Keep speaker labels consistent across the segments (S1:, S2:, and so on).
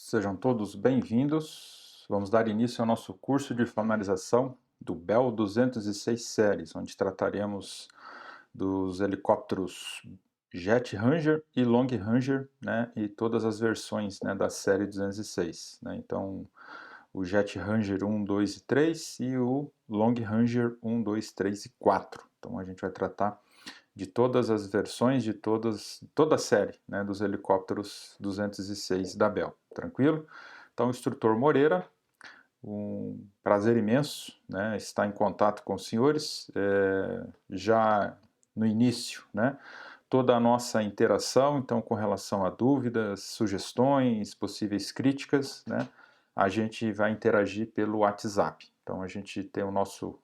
S1: Sejam todos bem-vindos. Vamos dar início ao nosso curso de familiarização do Bell 206 séries, onde trataremos dos helicópteros Jet Ranger e Long Ranger, né, e todas as versões, né, da série 206, né. Então, o Jet Ranger 1, 2 e 3 e o Long Ranger 1, 2, 3 e 4. Então, a gente vai tratar de todas as versões, de toda a série, né, dos helicópteros 206 da Bell. Tranquilo? Então, instrutor Moreira, um prazer imenso, né, estar em contato com os senhores. Já no início, né, toda a nossa interação, então, com relação a dúvidas, sugestões, possíveis críticas, né, a gente vai interagir pelo WhatsApp. Então, a gente tem o nosso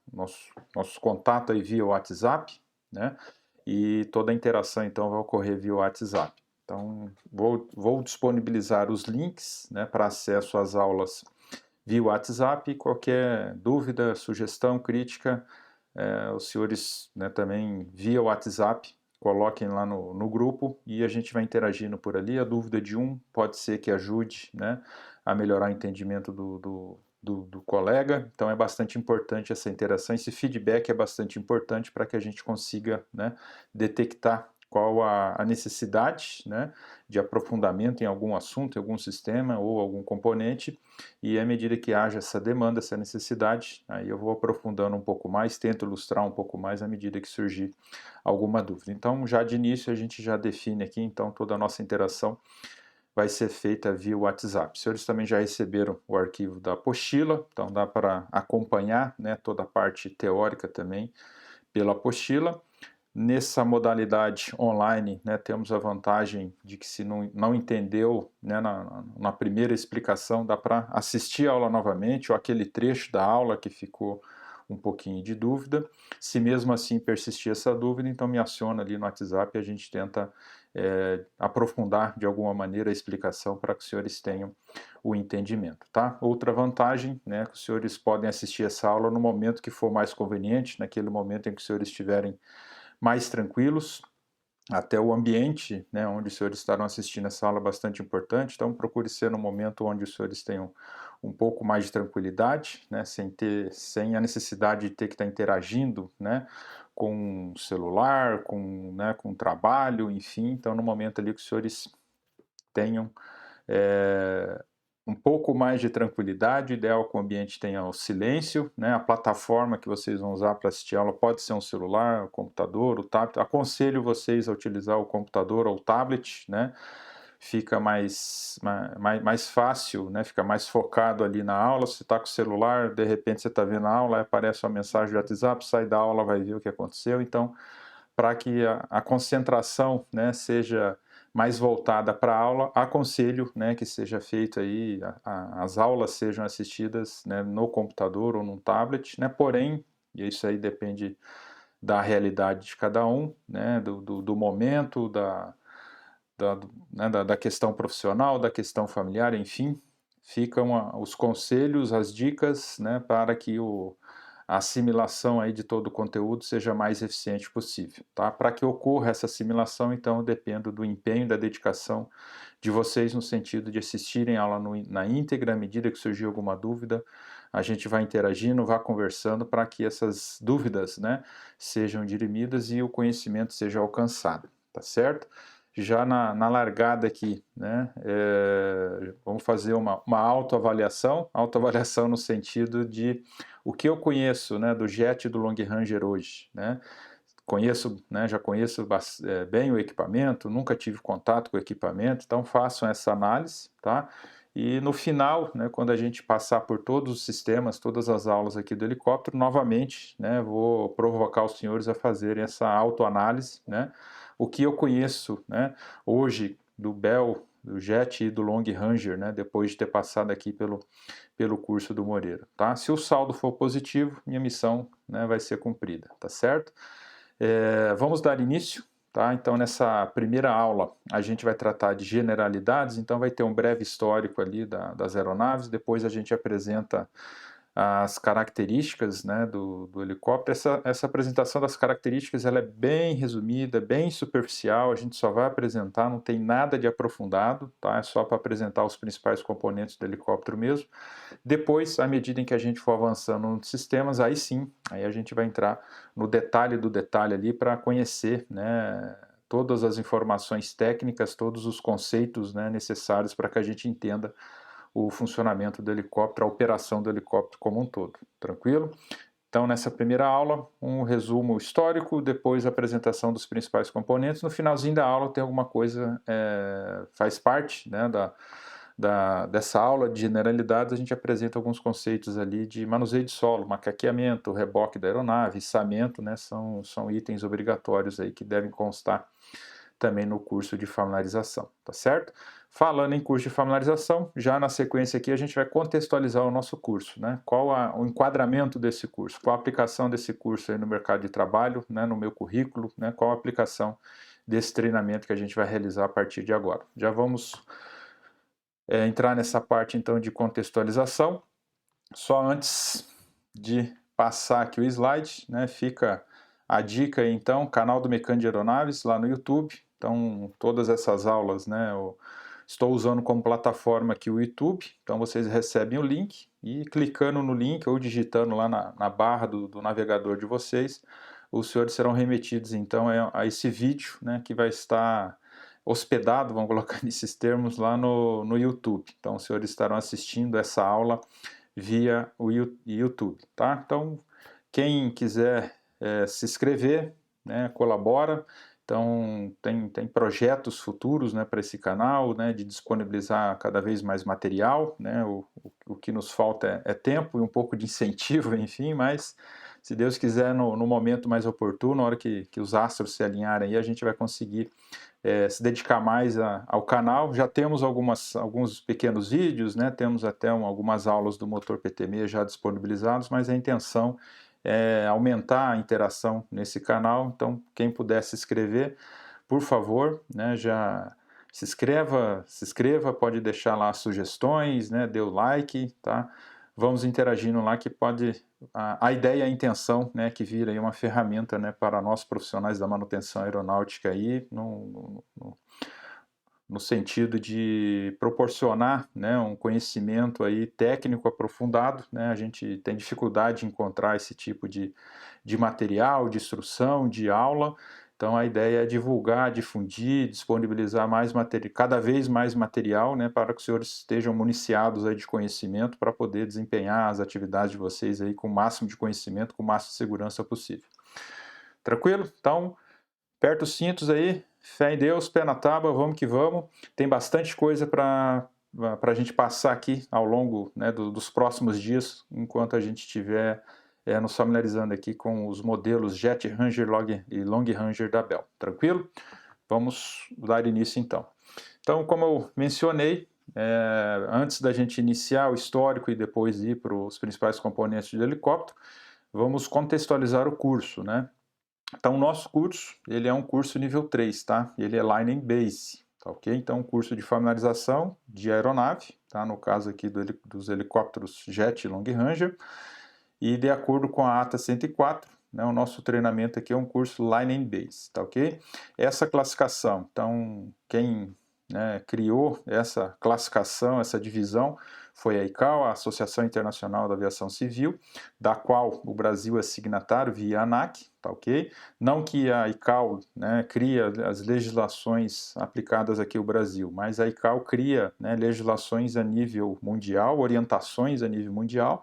S1: contato aí via WhatsApp, né, e toda a interação então vai ocorrer via WhatsApp. Então vou disponibilizar os links, né, para acesso às aulas via WhatsApp. Qualquer dúvida, sugestão, crítica, os senhores, né, também via WhatsApp coloquem lá no grupo e a gente vai interagindo por ali. A dúvida de um pode ser que ajude, né, a melhorar o entendimento do colega. Então é bastante importante essa interação, esse feedback é bastante importante para que a gente consiga, né, detectar qual a necessidade, né, de aprofundamento em algum assunto, em algum sistema ou algum componente, e à medida que haja essa demanda, essa necessidade, aí eu vou aprofundando um pouco mais, tento ilustrar um pouco mais à medida que surgir alguma dúvida. Então, já de início, a gente já define aqui, então, toda a nossa interação vai ser feita via WhatsApp. Os senhores também já receberam o arquivo da apostila, então dá para acompanhar, né, toda a parte teórica também pela apostila. Nessa modalidade online, né, temos a vantagem de que se não entendeu, né, na primeira explicação, dá para assistir a aula novamente, ou aquele trecho da aula que ficou um pouquinho de dúvida. Se mesmo assim persistir essa dúvida, então me aciona ali no WhatsApp e a gente tenta aprofundar de alguma maneira a explicação para que os senhores tenham o entendimento, tá? Outra vantagem, né, que os senhores podem assistir essa aula no momento que for mais conveniente, naquele momento em que os senhores estiverem mais tranquilos, até o ambiente, né, onde os senhores estarão assistindo essa aula é bastante importante, então procure ser no momento onde os senhores tenham um pouco mais de tranquilidade, né, sem a necessidade de ter que estar interagindo, né, com o celular, com o trabalho, enfim, então no momento ali que os senhores tenham um pouco mais de tranquilidade, o ideal é que o ambiente tenha o silêncio, né? A plataforma que vocês vão usar para assistir a aula pode ser um celular, um computador, o tablet. Aconselho vocês a utilizar o computador ou o tablet, né? Fica mais fácil, né? Fica mais focado ali na aula. Se está com o celular, de repente você está vendo a aula, aparece uma mensagem do WhatsApp, sai da aula, vai ver o que aconteceu. Então, para que a concentração, né, seja mais voltada para a aula, aconselho, né, que seja feito aí, as aulas sejam assistidas, né, no computador ou no tablet, né, porém, e isso aí depende da realidade de cada um, né, do momento, da questão profissional, da questão familiar, enfim, ficam os conselhos, as dicas, né, para que a assimilação aí de todo o conteúdo seja mais eficiente possível, tá? Para que ocorra essa assimilação, então, eu dependo do empenho, da dedicação de vocês no sentido de assistirem a aula na íntegra. À medida que surgir alguma dúvida, a gente vai interagindo, vai conversando para que essas dúvidas, né, sejam dirimidas e o conhecimento seja alcançado, tá certo? Já na largada aqui, né, vamos fazer uma autoavaliação no sentido de o que eu conheço, né, do Jet e do Long Ranger hoje, né? Já conheço bem o equipamento, nunca tive contato com o equipamento, então façam essa análise, tá? E no final, né, quando a gente passar por todos os sistemas, todas as aulas aqui do helicóptero, novamente, né, vou provocar os senhores a fazerem essa autoanálise, né? O que eu conheço, né, hoje do Bell, do Jet e do Long Ranger, né, depois de ter passado aqui pelo curso do Moreira, tá? Se o saldo for positivo, minha missão, né, vai ser cumprida, tá certo? Vamos dar início, tá? Então, nessa primeira aula, a gente vai tratar de generalidades, então vai ter um breve histórico ali das aeronaves, depois a gente apresenta as características, né, do helicóptero. Essa apresentação das características ela é bem resumida, bem superficial, a gente só vai apresentar, não tem nada de aprofundado, tá? É só para apresentar os principais componentes do helicóptero mesmo. Depois, à medida em que a gente for avançando nos sistemas, aí sim, aí a gente vai entrar no detalhe do detalhe ali para conhecer, né, todas as informações técnicas, todos os conceitos, né, necessários para que a gente entenda o funcionamento do helicóptero, a operação do helicóptero como um todo. Tranquilo? Então, nessa primeira aula, um resumo histórico, depois a apresentação dos principais componentes. No finalzinho da aula tem alguma coisa, faz parte, né, dessa aula de generalidades, a gente apresenta alguns conceitos ali de manuseio de solo, macaqueamento, reboque da aeronave, içamento, né, são itens obrigatórios aí que devem constar também no curso de familiarização, tá certo? Falando em curso de familiarização, já na sequência aqui a gente vai contextualizar o nosso curso, né? Qual o enquadramento desse curso, qual a aplicação desse curso aí no mercado de trabalho, né, no meu currículo, né, qual a aplicação desse treinamento que a gente vai realizar a partir de agora. Já vamos entrar nessa parte então de contextualização. Só antes de passar aqui o slide, né, fica a dica aí, então, canal do Mecânico de Aeronaves lá no YouTube. Então, todas essas aulas, né, eu estou usando como plataforma aqui o YouTube. Então, vocês recebem o link e clicando no link ou digitando lá na barra do navegador de vocês, os senhores serão remetidos, então, a esse vídeo, né, que vai estar hospedado, vamos colocar nesses termos, lá no YouTube. Então, os senhores estarão assistindo essa aula via o YouTube, tá? Então, quem quiser se inscrever, né, colabora. Então, tem projetos futuros, né, para esse canal, né, de disponibilizar cada vez mais material, né, o que nos falta é tempo e um pouco de incentivo, enfim, mas se Deus quiser, no momento mais oportuno, na hora que os astros se alinharem aí, a gente vai conseguir se dedicar mais ao canal. Já temos alguns pequenos vídeos, né? Temos até algumas aulas do motor PT6 já disponibilizados, mas a intenção é aumentar a interação nesse canal. Então, quem puder se inscrever, por favor, né, já se inscreva, pode deixar lá sugestões, né, dê o like, tá? Vamos interagindo lá que pode a ideia, a intenção, né, que vira aí uma ferramenta, né, para nós profissionais da manutenção aeronáutica aí, no sentido de proporcionar, né, um conhecimento aí técnico aprofundado, né, a gente tem dificuldade em encontrar esse tipo de material, de instrução, de aula. Então a ideia é divulgar, difundir, disponibilizar cada vez mais material, né, para que os senhores estejam municiados aí de conhecimento para poder desempenhar as atividades de vocês aí com o máximo de conhecimento, com o máximo de segurança possível. Tranquilo? Então, aperta os cintos aí, fé em Deus, pé na tábua, vamos que vamos. Tem bastante coisa para a gente passar aqui ao longo, né, dos próximos dias, enquanto a gente estiver nos familiarizando aqui com os modelos Jet Ranger e Long Ranger da Bell. Tranquilo? Vamos dar início então. Então, como eu mencionei, antes da gente iniciar o histórico e depois ir para os principais componentes do helicóptero, vamos contextualizar o curso, né? Então, o nosso curso, ele é um curso nível 3, tá? Ele é Line and Base, tá ok? Então, um curso de familiarização de aeronave, tá? No caso aqui dos helicópteros Jet e Long Ranger, e de acordo com a ATA 104, né, o nosso treinamento aqui é um curso Line and Base, tá ok? Essa classificação, então, quem, né, criou essa classificação, essa divisão, foi a ICAO, a Associação Internacional da Aviação Civil, da qual o Brasil é signatário via ANAC, tá ok? Não que a ICAO, né, cria as legislações aplicadas aqui ao Brasil, mas a ICAO cria, né, legislações a nível mundial, orientações a nível mundial,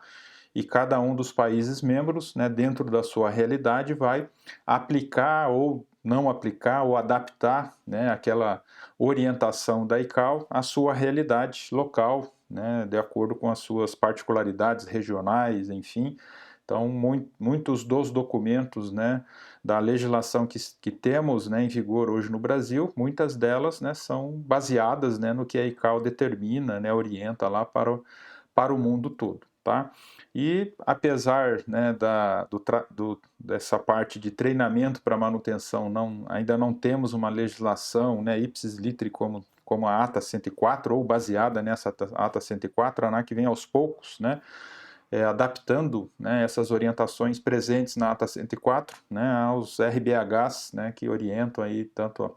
S1: e cada um dos países membros, né, dentro da sua realidade, vai aplicar ou não aplicar ou adaptar, né, aquela orientação da ICAO à sua realidade local, né, de acordo com as suas particularidades regionais, enfim. Então, muitos dos documentos, né, da legislação que temos, né, em vigor hoje no Brasil, muitas delas, né, são baseadas, né, no que a ICAO determina, né, orienta lá para o mundo todo, tá? E apesar, né, dessa parte de treinamento para manutenção, ainda não temos uma legislação, né, ipsis literi como a ATA 104 ou baseada nessa ATA 104, a ANAC vem aos poucos, né, adaptando, né, essas orientações presentes na ata 104, né, aos RBHs, né, que orientam aí tanto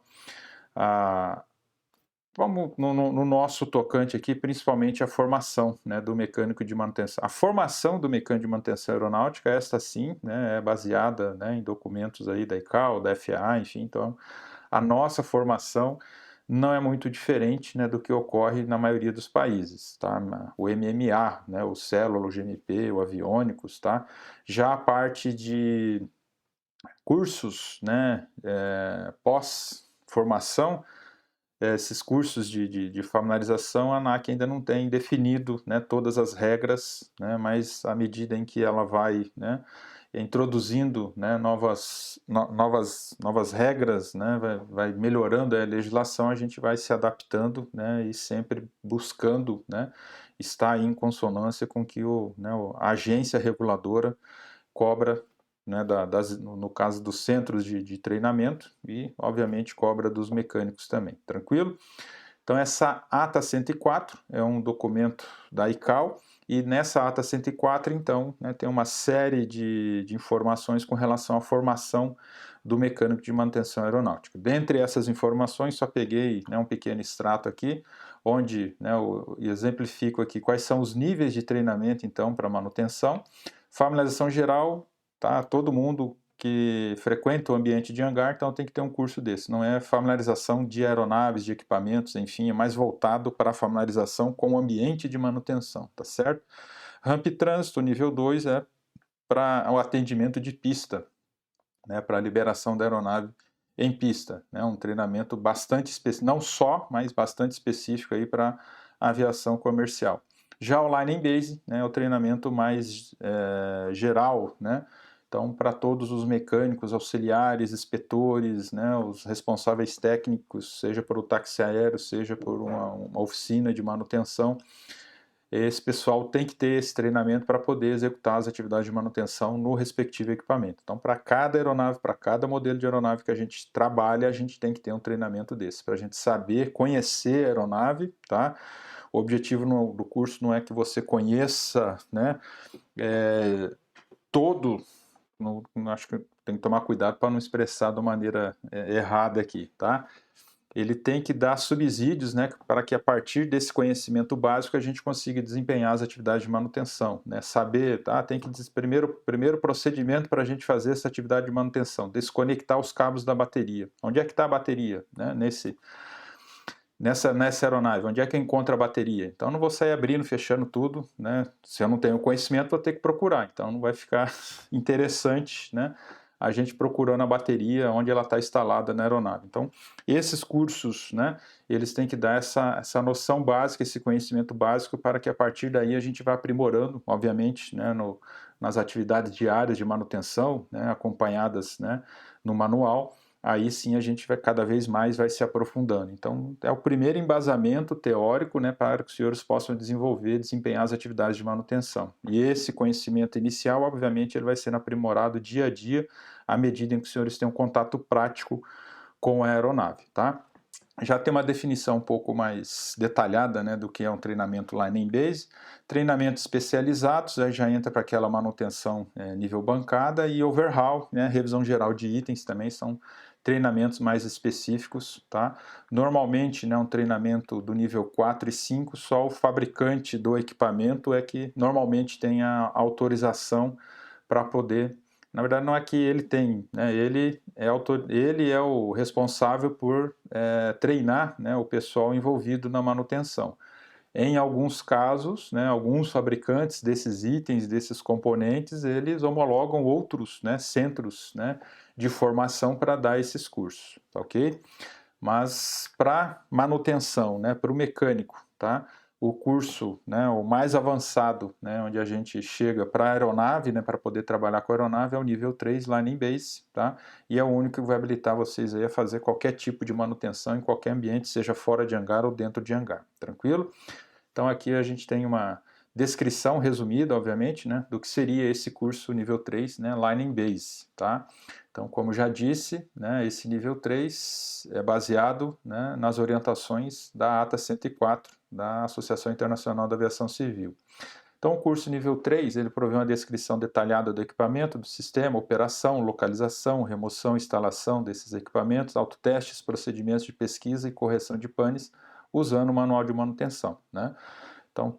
S1: vamos no nosso tocante aqui, principalmente a formação, né, do mecânico de manutenção. A formação do mecânico de manutenção aeronáutica, esta sim, né, é baseada, né, em documentos aí da ICAO, da FAA, enfim, então a nossa formação não é muito diferente, né, do que ocorre na maioria dos países, tá? O MMA, né, o Célula, o GMP, o Aviônicos, tá? Já a parte de cursos, né, pós-formação, esses cursos de familiarização, a ANAC ainda não tem definido, né, todas as regras, né, mas à medida em que ela vai, né, introduzindo, né, novas regras, né, vai melhorando a legislação, a gente vai se adaptando, né, e sempre buscando, né, estar em consonância com que né, a agência reguladora cobra, né, no caso dos centros de treinamento e, obviamente, cobra dos mecânicos também, tranquilo? Então, essa ata 104 é um documento da ICAO e nessa ata 104, então, né, tem uma série de informações com relação à formação do mecânico de manutenção aeronáutica. Dentre essas informações, só peguei, né, um pequeno extrato aqui, onde, né, eu exemplifico aqui quais são os níveis de treinamento, então, para manutenção. Familiarização geral, tá? Todo mundo que frequenta o ambiente de hangar, então tem que ter um curso desse. Não é familiarização de aeronaves, de equipamentos, enfim, é mais voltado para a familiarização com o ambiente de manutenção, tá certo? Ramp Trânsito, nível 2, é para o atendimento de pista, né, para a liberação da aeronave em pista, né, um treinamento bastante específico, não só, mas bastante específico aí para a aviação comercial. Já o Line Base, né, é o treinamento mais geral, né, então para todos os mecânicos, auxiliares, inspetores, né, os responsáveis técnicos, seja por o táxi aéreo, seja por uma oficina de manutenção, esse pessoal tem que ter esse treinamento para poder executar as atividades de manutenção no respectivo equipamento. Então, para cada aeronave, para cada modelo de aeronave que a gente trabalha, a gente tem que ter um treinamento desse, para a gente saber, conhecer a aeronave, tá? O objetivo do curso não é que você conheça, né, todo, acho que tem que tomar cuidado para não expressar de maneira errada aqui, tá? Ele tem que dar subsídios, né, para que a partir desse conhecimento básico a gente consiga desempenhar as atividades de manutenção, né, saber, tem que primeiro procedimento para a gente fazer essa atividade de manutenção, desconectar os cabos da bateria. Onde é que está a bateria, né, nessa aeronave? Onde é que encontra a bateria? Então não vou sair abrindo, fechando tudo, né? Se eu não tenho conhecimento, vou ter que procurar. Então não vai ficar interessante, né, a gente procurando a bateria onde ela está instalada na aeronave. Então, esses cursos, né, eles têm que dar essa noção básica, esse conhecimento básico, para que a partir daí a gente vá aprimorando, obviamente, né, nas atividades diárias de manutenção, né, acompanhadas, né, no manual. Aí sim a gente cada vez mais vai se aprofundando. Então, é o primeiro embasamento teórico, né, para que os senhores possam desempenhar as atividades de manutenção. E esse conhecimento inicial, obviamente, ele vai sendo aprimorado dia a dia, à medida em que os senhores têm um contato prático com a aeronave, tá? Já tem uma definição um pouco mais detalhada, né, do que é um treinamento line base. Treinamentos especializados, aí já entra para aquela manutenção nível bancada, e overhaul, né, revisão geral de itens, também são treinamentos mais específicos, tá? Normalmente, né, um treinamento do nível 4 e 5, só o fabricante do equipamento é que normalmente tem a autorização para poder. Na verdade, não é que ele tem, né? Ele é o responsável por treinar, né, o pessoal envolvido na manutenção. Em alguns casos, né, alguns fabricantes desses itens, desses componentes, eles homologam outros, né, centros, né, de formação para dar esses cursos, tá ok? Mas para manutenção, né, para o mecânico, tá? O curso, né, o mais avançado, né, onde a gente chega para a aeronave, né, para poder trabalhar com a aeronave, é o nível 3, Line Base, tá? E é o único que vai habilitar vocês aí a fazer qualquer tipo de manutenção em qualquer ambiente, seja fora de hangar ou dentro de hangar, tranquilo? Então aqui a gente tem uma descrição resumida, obviamente, né, do que seria esse curso nível 3, né, Line Base, tá? Então, como já disse, né, esse nível 3 é baseado, né, nas orientações da ATA 104, da Associação Internacional da Aviação Civil. Então o curso nível 3, ele provê uma descrição detalhada do equipamento, do sistema, operação, localização, remoção e instalação desses equipamentos, autotestes, procedimentos de pesquisa e correção de panes, usando o manual de manutenção, né? Então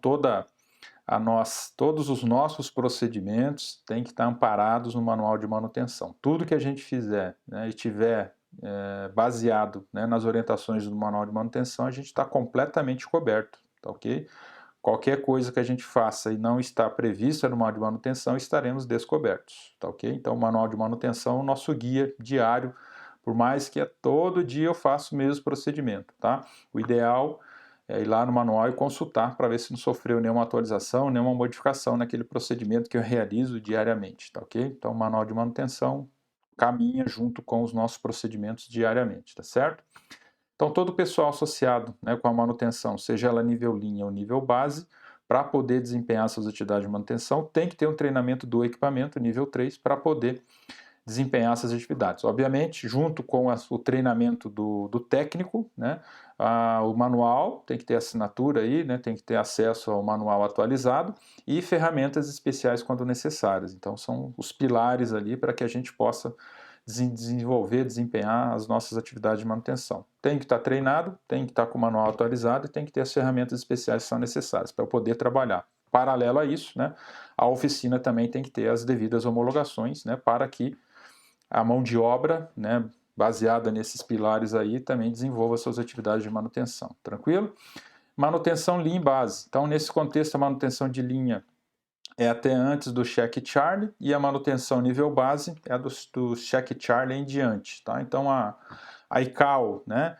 S1: todos os nossos procedimentos têm que estar amparados no manual de manutenção. Tudo que a gente fizer, né, e tiver baseado, né, nas orientações do manual de manutenção, a gente está completamente coberto, tá ok? Qualquer coisa que a gente faça e não está prevista no manual de manutenção, estaremos descobertos, tá ok? Então o manual de manutenção é o nosso guia diário, por mais que todo dia eu faça o mesmo procedimento, tá? O ideal é ir lá no manual e consultar para ver se não sofreu nenhuma atualização, nenhuma modificação naquele procedimento que eu realizo diariamente, tá ok? Então o manual de manutenção caminha junto com os nossos procedimentos diariamente, tá certo? Então todo o pessoal associado, né, com a manutenção, seja ela nível linha ou nível base, para poder desempenhar suas atividades de manutenção, tem que ter um treinamento do equipamento nível 3 para poder desempenhar essas atividades. Obviamente, junto com o treinamento do técnico, né, o manual tem que ter assinatura aí, né, tem que ter acesso ao manual atualizado e ferramentas especiais quando necessárias. Então, são os pilares ali para que a gente possa desenvolver, desempenhar as nossas atividades de manutenção. Tem que estar treinado, tem que estar com o manual atualizado e tem que ter as ferramentas especiais que são necessárias para eu poder trabalhar. Paralelo a isso, né, a oficina também tem que ter as devidas homologações, né, para que a mão de obra, né, baseada nesses pilares aí, também desenvolva suas atividades de manutenção. Tranquilo? Manutenção linha base. Então, nesse contexto, a manutenção de linha é até antes do check Charlie e a manutenção nível base é do check Charlie em diante. Tá? Então, a ICAO, né,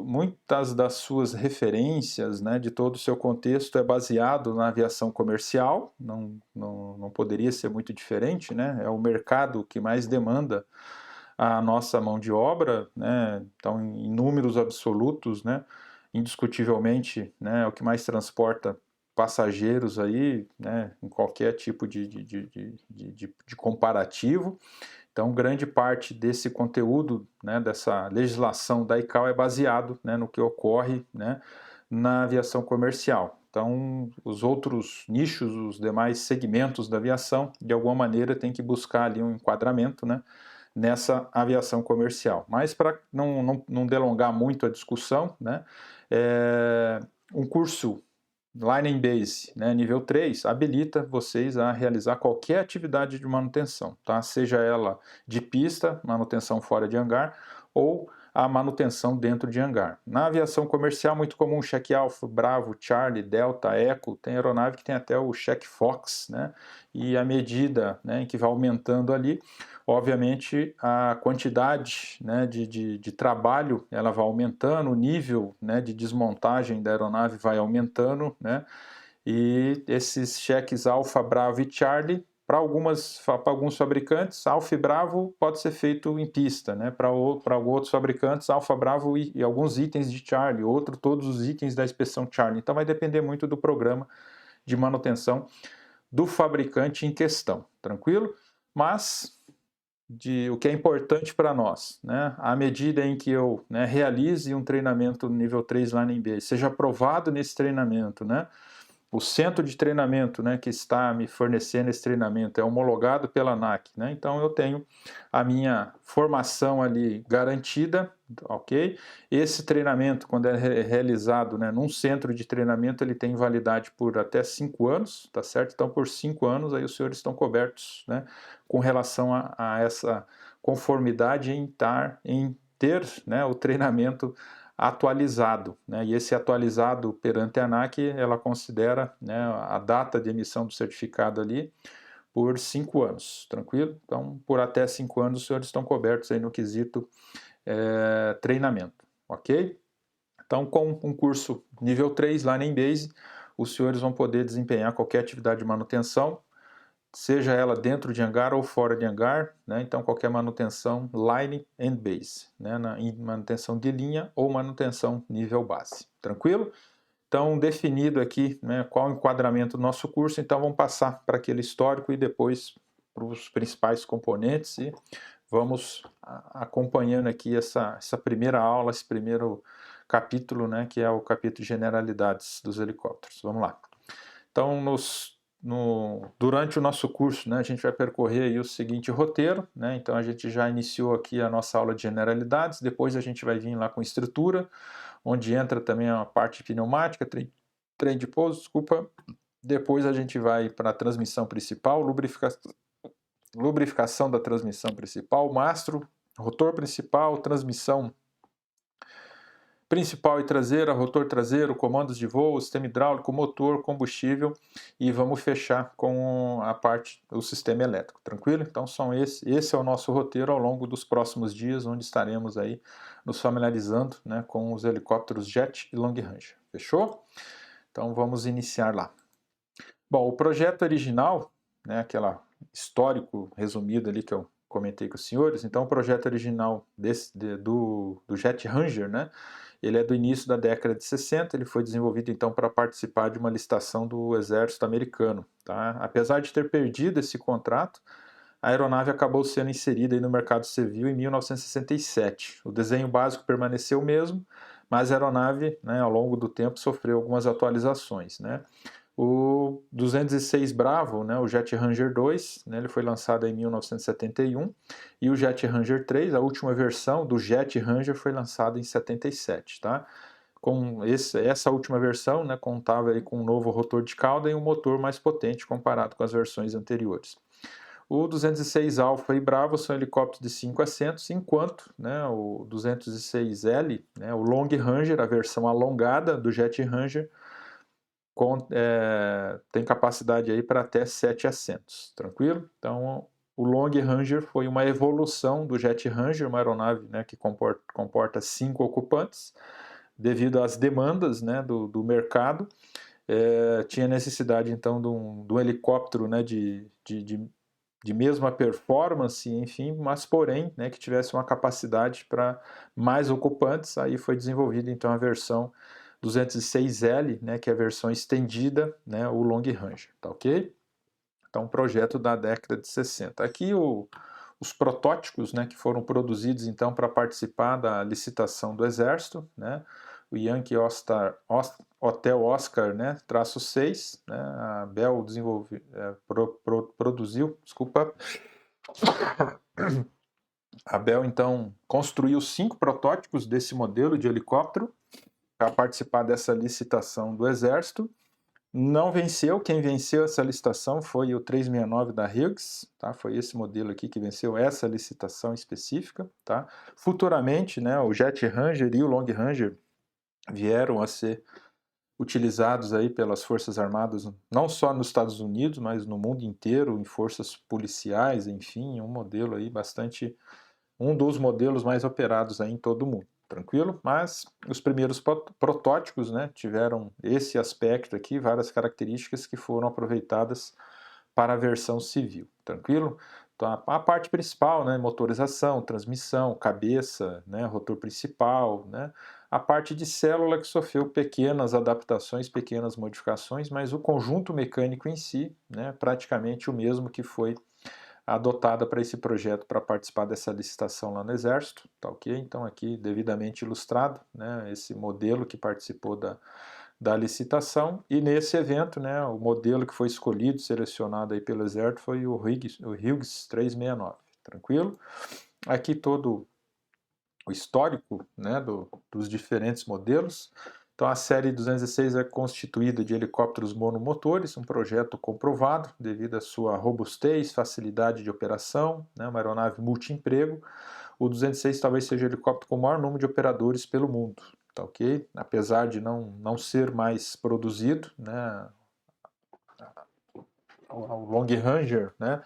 S1: muitas das suas referências, né, de todo o seu contexto é baseado na aviação comercial, não poderia ser muito diferente, né, é o mercado que mais demanda a nossa mão de obra, né, então em números absolutos, né, indiscutivelmente, né, é o que mais transporta passageiros aí, né, em qualquer tipo de comparativo. Então, grande parte desse conteúdo, né, dessa legislação da ICAO é baseado, né, no que ocorre, né, na aviação comercial. Então, os outros nichos, os demais segmentos da aviação, de alguma maneira, tem que buscar ali um enquadramento, né, nessa aviação comercial. Mas, para não delongar muito a discussão, né, um curso Line and Base, né, nível 3, habilita vocês a realizar qualquer atividade de manutenção, tá? Seja ela de pista, manutenção fora de hangar, ou a manutenção dentro de hangar. Na aviação comercial, muito comum, check Alpha, Bravo, Charlie, Delta, Echo, tem aeronave que tem até o check Fox, né? E à medida, né, em que vai aumentando ali, obviamente a quantidade, né, de trabalho ela vai aumentando, o nível, né, de desmontagem da aeronave vai aumentando, né, e esses cheques Alfa, Bravo e Charlie, para alguns fabricantes, Alfa e Bravo pode ser feito em pista, né, para outros fabricantes, Alfa, Bravo e alguns itens de Charlie, todos os itens da inspeção Charlie. Então vai depender muito do programa de manutenção do fabricante em questão, tranquilo? Mas o que é importante para nós, né? À medida em que eu, né, realize um treinamento nível 3 lá na MBA, seja aprovado nesse treinamento, né? O centro de treinamento, né, que está me fornecendo esse treinamento é homologado pela ANAC, né? Então eu tenho a minha formação ali garantida, ok? Esse treinamento, quando é realizado, né, num centro de treinamento, ele tem validade por até 5 anos, tá certo? Então por 5 anos aí os senhores estão cobertos, né, com relação a essa conformidade em ter, né, o treinamento atualizado, né? E esse atualizado perante a ANAC, ela considera, né, a data de emissão do certificado ali por 5 anos, tranquilo? Então, por até 5 anos, os senhores estão cobertos aí no quesito treinamento, ok? Então, com um curso nível 3 lá na Embase, os senhores vão poder desempenhar qualquer atividade de manutenção, seja ela dentro de hangar ou fora de hangar, né? Então qualquer manutenção line and base, né? Manutenção de linha ou manutenção nível base, tranquilo? Então definido aqui, né, qual o enquadramento do nosso curso, então vamos passar para aquele histórico e depois para os principais componentes e vamos acompanhando aqui essa primeira aula, esse primeiro capítulo, né, que é o capítulo de generalidades dos helicópteros. Vamos lá. Então, durante o nosso curso, né, a gente vai percorrer aí o seguinte roteiro, né? Então a gente já iniciou aqui a nossa aula de generalidades, depois a gente vai vir lá com estrutura, onde entra também a parte pneumática, trem de pouso, desculpa. Depois a gente vai para a transmissão principal, lubrificação da transmissão principal, mastro, rotor principal, transmissão principal e traseira, rotor traseiro, comandos de voo, sistema hidráulico, motor, combustível e vamos fechar com a parte do sistema elétrico, tranquilo? Então esse é o nosso roteiro ao longo dos próximos dias, onde estaremos aí nos familiarizando, né, com os helicópteros Jet e Long Ranger, fechou? Então vamos iniciar lá. Bom, o projeto original, né, aquela histórico resumido ali que eu comentei com os senhores, então o projeto original do Jet Ranger, né, ele é do início da década de 60, ele foi desenvolvido então para participar de uma licitação do exército americano. Tá? Apesar de ter perdido esse contrato, a aeronave acabou sendo inserida aí no mercado civil em 1967. O desenho básico permaneceu o mesmo, mas a aeronave, né, ao longo do tempo, sofreu algumas atualizações. Né? O 206 Bravo, né, o Jet Ranger 2, né, ele foi lançado em 1971, e o Jet Ranger 3, a última versão do Jet Ranger, foi lançada em 77. Tá? Com essa última versão, né, contava aí com um novo rotor de cauda e um motor mais potente comparado com as versões anteriores. O 206 Alpha e Bravo são helicópteros de 5 assentos, enquanto, né, o 206L, né, o Long Ranger, a versão alongada do Jet Ranger, tem capacidade aí para até 7 assentos, tranquilo? Então, o Long Ranger foi uma evolução do Jet Ranger, uma aeronave, né, que comporta 5 ocupantes, devido às demandas, né, do mercado. Tinha necessidade então de um helicóptero, né, de mesma performance, enfim, mas porém, né, que tivesse uma capacidade para mais ocupantes. Aí foi desenvolvida então a versão 206L, né, que é a versão estendida, né, o Long Ranger, tá ok? Então, projeto da década de 60. Aqui os protótipos, né, que foram produzidos então para participar da licitação do Exército, né, o Yankee Hotel Oscar, né, traço 6, né, a Bell produziu, desculpa, a Bell então construiu 5 protótipos desse modelo de helicóptero para participar dessa licitação do Exército. Não venceu, quem venceu essa licitação foi o 369 da Hughes, tá? Foi esse modelo aqui que venceu essa licitação específica. Tá? Futuramente, né, o Jet Ranger e o Long Ranger vieram a ser utilizados aí pelas Forças Armadas, não só nos Estados Unidos, mas no mundo inteiro, em forças policiais, enfim, um dos modelos mais operados aí em todo o mundo. Tranquilo? Mas os primeiros protótipos, né, tiveram esse aspecto aqui, várias características que foram aproveitadas para a versão civil. Tranquilo? Então, a parte principal, né, motorização, transmissão, cabeça, né, rotor principal, né, a parte de célula que sofreu pequenas adaptações, pequenas modificações, mas o conjunto mecânico em si, né, praticamente o mesmo que foi adotada para esse projeto, para participar dessa licitação lá no Exército, tá ok? Então aqui devidamente ilustrado, né, esse modelo que participou da licitação, e nesse evento, né, o modelo que foi escolhido, selecionado aí pelo Exército foi o Hughes 369, tranquilo? Aqui todo o histórico, né, dos diferentes modelos. Então a série 206 é constituída de helicópteros monomotores, um projeto comprovado devido à sua robustez, facilidade de operação, né, uma aeronave multi-emprego. O 206 talvez seja o helicóptero com o maior número de operadores pelo mundo, tá ok? Apesar de não ser mais produzido, né, o Long Ranger, né,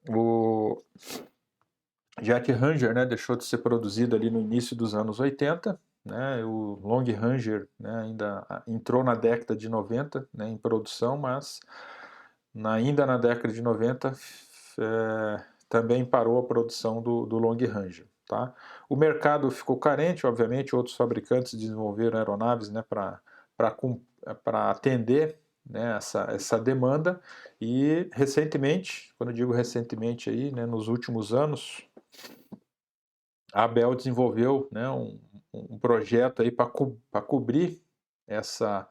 S1: o Jet Ranger, né, deixou de ser produzido ali no início dos anos 80, né, o Long Ranger, né, ainda entrou na década de 90, né, em produção, mas ainda na década de 90 também parou a produção do Long Ranger. Tá? O mercado ficou carente, obviamente, outros fabricantes desenvolveram aeronaves, né, para atender, né, essa demanda, e recentemente, quando eu digo recentemente aí, né, nos últimos anos, a Bell desenvolveu, né, um projeto aí para cobrir essa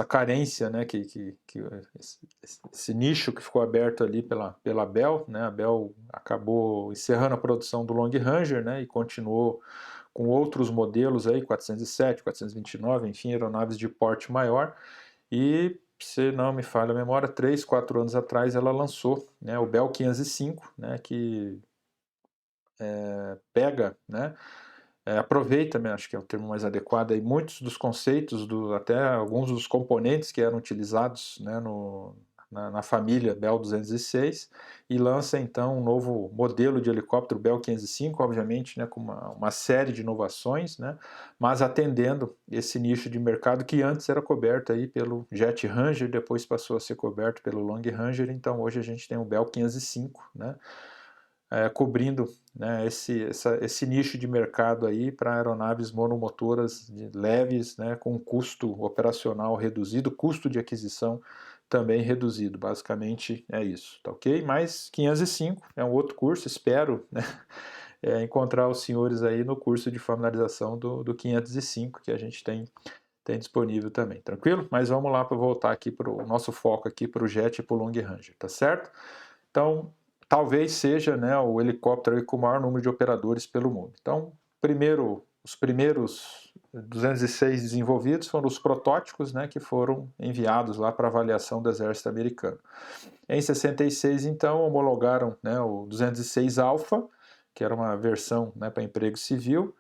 S1: carência, né, esse nicho que ficou aberto ali pela Bell, né? A Bell acabou encerrando a produção do Long Ranger, né, e continuou com outros modelos aí, 407, 429, enfim, aeronaves de porte maior. E, se não me falha a memória, 3, 4 anos atrás ela lançou, né, o Bell 505, né, que pega, né, aproveita, acho que é o termo mais adequado, aí, muitos dos conceitos, até alguns dos componentes que eram utilizados, né, na família Bell 206 e lança então um novo modelo de helicóptero Bell 505, obviamente, né, com uma série de inovações, né, mas atendendo esse nicho de mercado que antes era coberto aí pelo Jet Ranger, depois passou a ser coberto pelo Long Ranger, então hoje a gente tem o Bell 505, né, cobrindo, né, esse nicho de mercado aí para aeronaves monomotoras leves, né, com custo operacional reduzido, custo de aquisição também reduzido. Basicamente é isso, tá ok? Mas 505 é um outro curso, espero, né, encontrar os senhores aí no curso de familiarização do 505 que a gente tem disponível também, tranquilo? Mas vamos lá para voltar aqui para o nosso foco aqui para o Jet e para o Long Ranger, tá certo? Então, talvez seja, né, o helicóptero com o maior número de operadores pelo mundo. Então, os primeiros 206 desenvolvidos foram os protótipos, né, que foram enviados lá para avaliação do exército americano. Em 66, então, homologaram, né, o 206 Alpha, que era uma versão, né, para emprego civil,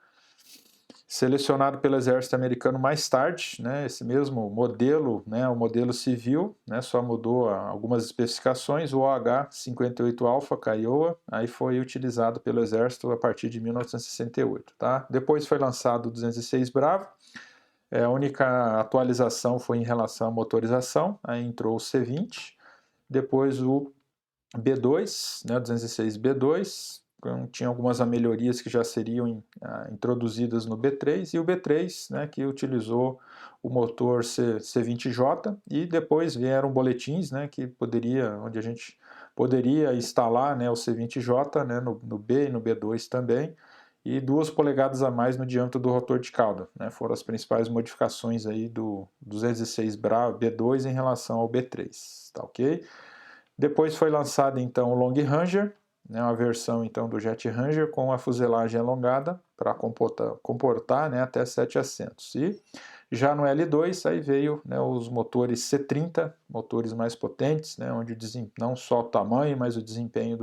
S1: selecionado pelo exército americano mais tarde, né, esse mesmo modelo, né, o modelo civil, né, só mudou algumas especificações, o OH-58 Alpha Kiowa, aí foi utilizado pelo exército a partir de 1968, tá? Depois foi lançado o 206 Bravo, a única atualização foi em relação à motorização, aí entrou o C-20, depois o B2, né, 206 B2, tinha algumas melhorias que já seriam introduzidas no B3, e o B3, né, que utilizou o motor C20J, e depois vieram boletins, né, onde a gente poderia instalar, né, o C20J, né, no B e no B2 também, e 2 polegadas a mais no diâmetro do rotor de cauda, né, foram as principais modificações aí do 206 B2 em relação ao B3, tá ok? Depois foi lançado então o Long Ranger, né, uma versão então do Jet Ranger com a fuselagem alongada para comportar, né, até 7 assentos. E já no L2 aí veio, né, os motores C30, motores mais potentes, né, onde não só o tamanho, mas o desempenho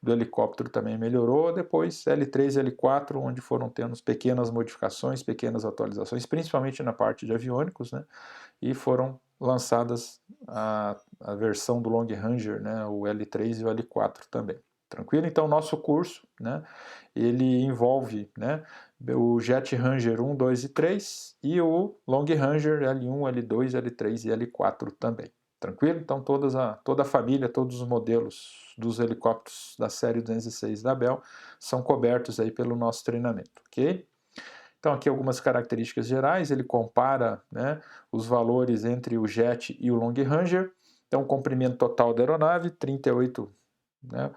S1: do helicóptero também melhorou. Depois L3 e L4, onde foram tendo pequenas modificações, pequenas atualizações, principalmente na parte de aviônicos, né, e foram lançadas a versão do Long Ranger, né, o L3 e o L4 também. Tranquilo? Então, nosso curso, né, ele envolve, né, o Jet Ranger 1, 2 e 3 e o Long Ranger L1, L2, L3 e L4 também. Tranquilo? Então, toda a família, todos os modelos dos helicópteros da série 206 da Bell são cobertos aí pelo nosso treinamento, ok? Então, aqui algumas características gerais, ele compara, né, os valores entre o Jet e o Long Ranger. Então, o comprimento total da aeronave, 38, né,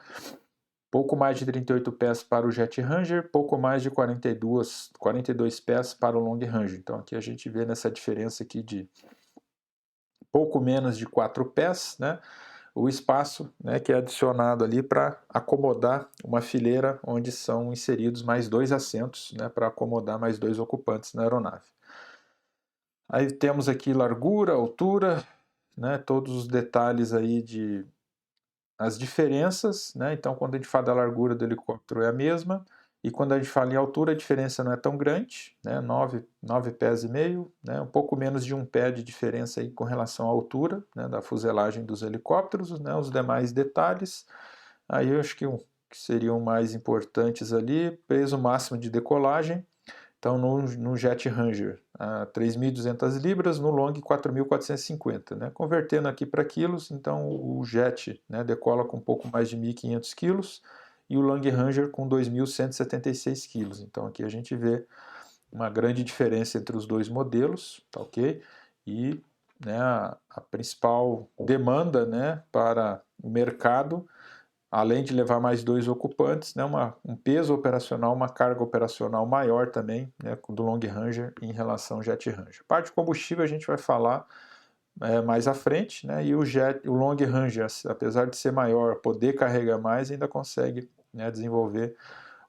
S1: pouco mais de 38 pés para o Jet Ranger, pouco mais de 42 pés para o Long Ranger. Então, aqui a gente vê nessa diferença aqui de pouco menos de 4 pés, né, o espaço, né, que é adicionado ali para acomodar uma fileira onde são inseridos mais 2 assentos, né, para acomodar mais 2 ocupantes na aeronave. Aí temos aqui largura, altura, né, todos os detalhes aí as diferenças, né, então quando a gente fala da largura do helicóptero é a mesma, e quando a gente fala em altura a diferença não é tão grande, né, 9 pés e meio, né, um pouco menos de 1 pé de diferença aí com relação à altura, né, da fuselagem dos helicópteros, né, os demais detalhes, aí eu acho que seriam mais importantes ali, peso máximo de decolagem, então no Jet Ranger 3.200 libras, no Long 4.450, né? Convertendo aqui para quilos, então o Jet, né, decola com um pouco mais de 1.500 quilos e o Long Ranger com 2.176 quilos. Então aqui a gente vê uma grande diferença entre os dois modelos, tá ok? E, né, a principal demanda, né, para o mercado além de levar mais 2 ocupantes, né, um peso operacional, uma carga operacional maior também, né, do Long Ranger em relação ao Jet Ranger. Parte de combustível a gente vai falar mais à frente, né, e o Long Ranger, apesar de ser maior, poder carregar mais, ainda consegue, né, desenvolver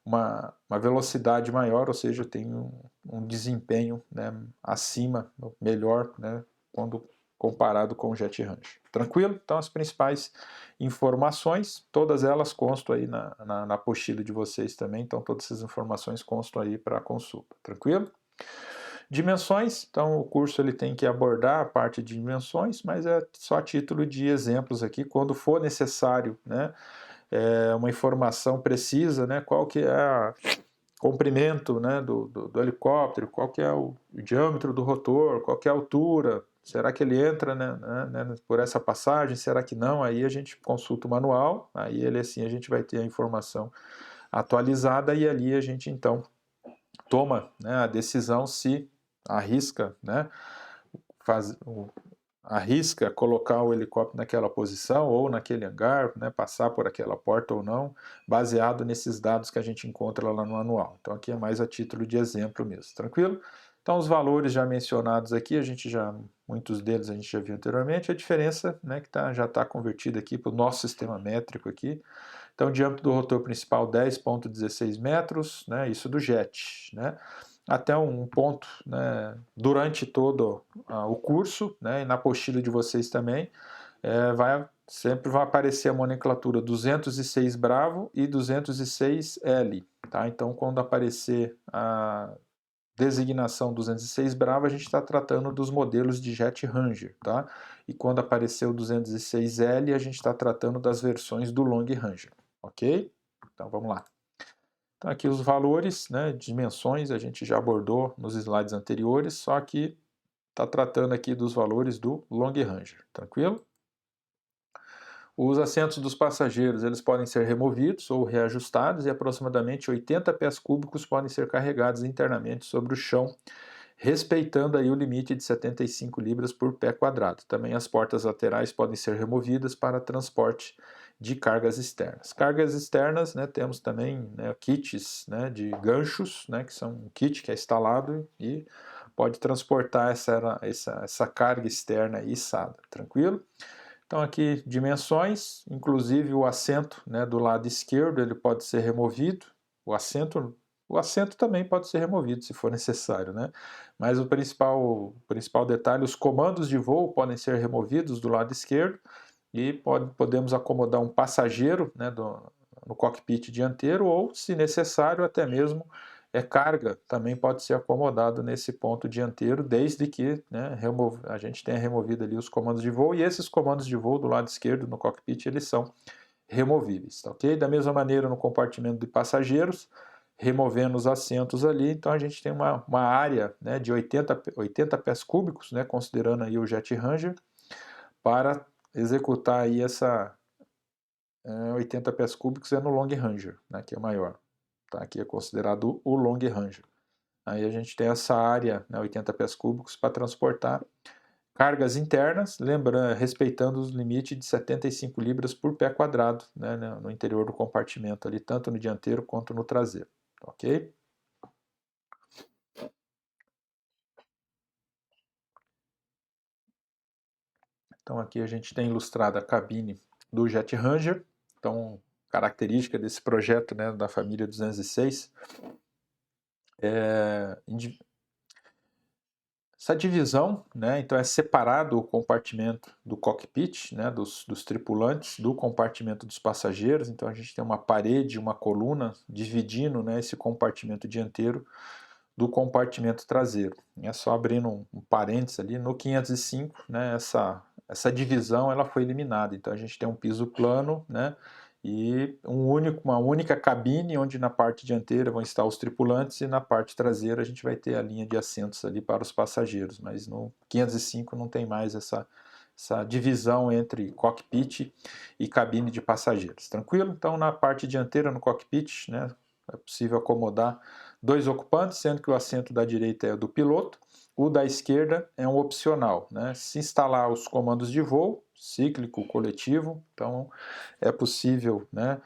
S1: uma velocidade maior, ou seja, tem um desempenho, né, acima, melhor, né, quando comparado com o Jet Ranger. Tranquilo? Então as principais informações, todas elas constam aí na apostila de vocês também, então todas essas informações constam aí para consulta. Tranquilo? Dimensões, então o curso ele tem que abordar a parte de dimensões, mas é só a título de exemplos aqui, quando for necessário, né, uma informação precisa, né, qual que é o comprimento, né, do helicóptero, qual que é o diâmetro do rotor, qual que é a altura, será que ele entra, né, por essa passagem, será que não? Aí a gente consulta o manual, aí ele assim a gente vai ter a informação atualizada e ali a gente então toma, né, a decisão se arrisca, né, arrisca colocar o helicóptero naquela posição ou naquele hangar, né, passar por aquela porta ou não, baseado nesses dados que a gente encontra lá no manual. Então aqui é mais a título de exemplo mesmo, tranquilo? Então os valores já mencionados aqui, muitos deles a gente já viu anteriormente, a diferença, né, que já está convertida aqui para o nosso sistema métrico aqui. Então o diâmetro do rotor principal 10,16 metros, né, isso do jet, né? Até um ponto, né, durante todo o curso, né, e na apostila de vocês também, sempre vai aparecer a nomenclatura 206 Bravo e 206L, tá? Então, quando aparecer a designação 206 Bravo, a gente está tratando dos modelos de Jet Ranger, tá? E quando aparecer o 206L, a gente está tratando das versões do Long Ranger, ok? Então, vamos lá. Então aqui os valores, né, dimensões, a gente já abordou nos slides anteriores, só que está tratando aqui dos valores do Long Ranger, tranquilo? Os assentos dos passageiros, eles podem ser removidos ou reajustados e aproximadamente 80 pés cúbicos podem ser carregados internamente sobre o chão, respeitando aí o limite de 75 libras por pé quadrado. Também as portas laterais podem ser removidas para transporte de cargas externas. Cargas externas, né, temos também, né, kits, né, de ganchos, né, que são um kit que é instalado e pode transportar essa carga externa içada, tranquilo? Então aqui dimensões, inclusive o assento, né, do lado esquerdo ele pode ser removido, o assento também pode ser removido se for necessário, né? Mas o principal detalhe, os comandos de voo podem ser removidos do lado esquerdo e podemos acomodar um passageiro, né, no cockpit dianteiro ou, se necessário, até mesmo carga também pode ser acomodado nesse ponto dianteiro, desde que, né, a gente tenha removido ali os comandos de voo, e esses comandos de voo do lado esquerdo no cockpit, eles são removíveis, tá ok? Da mesma maneira no compartimento de passageiros, removendo os assentos ali, então a gente tem uma área, né, de 80 pés cúbicos, né, considerando aí o Jet Ranger, para executar aí 80 pés cúbicos no Long Ranger, né, que é maior. Tá? Aqui é considerado o Long Ranger. Aí a gente tem essa área, né, 80 pés cúbicos, para transportar cargas internas, lembrando, respeitando os limites de 75 libras por pé quadrado, né, no interior do compartimento, ali, tanto no dianteiro quanto no traseiro. Ok? Então aqui a gente tem ilustrada a cabine do Jet Ranger. Então, característica desse projeto, né, da família 206 é essa divisão, né, então é separado o compartimento do cockpit, né, dos tripulantes, do compartimento dos passageiros. Então a gente tem uma parede, uma coluna dividindo, né, esse compartimento dianteiro do compartimento traseiro. É só abrindo um parênteses ali, no 505, né, essa divisão ela foi eliminada. Então a gente tem um piso plano, né, e uma única cabine, onde na parte dianteira vão estar os tripulantes e na parte traseira a gente vai ter a linha de assentos ali para os passageiros, mas no 505 não tem mais essa divisão entre cockpit e cabine de passageiros. Tranquilo? Então na parte dianteira, no cockpit, né, é possível acomodar 2 ocupantes, sendo que o assento da direita é do piloto, o da esquerda é um opcional, né? Se instalar os comandos de voo, cíclico coletivo, então é possível, né,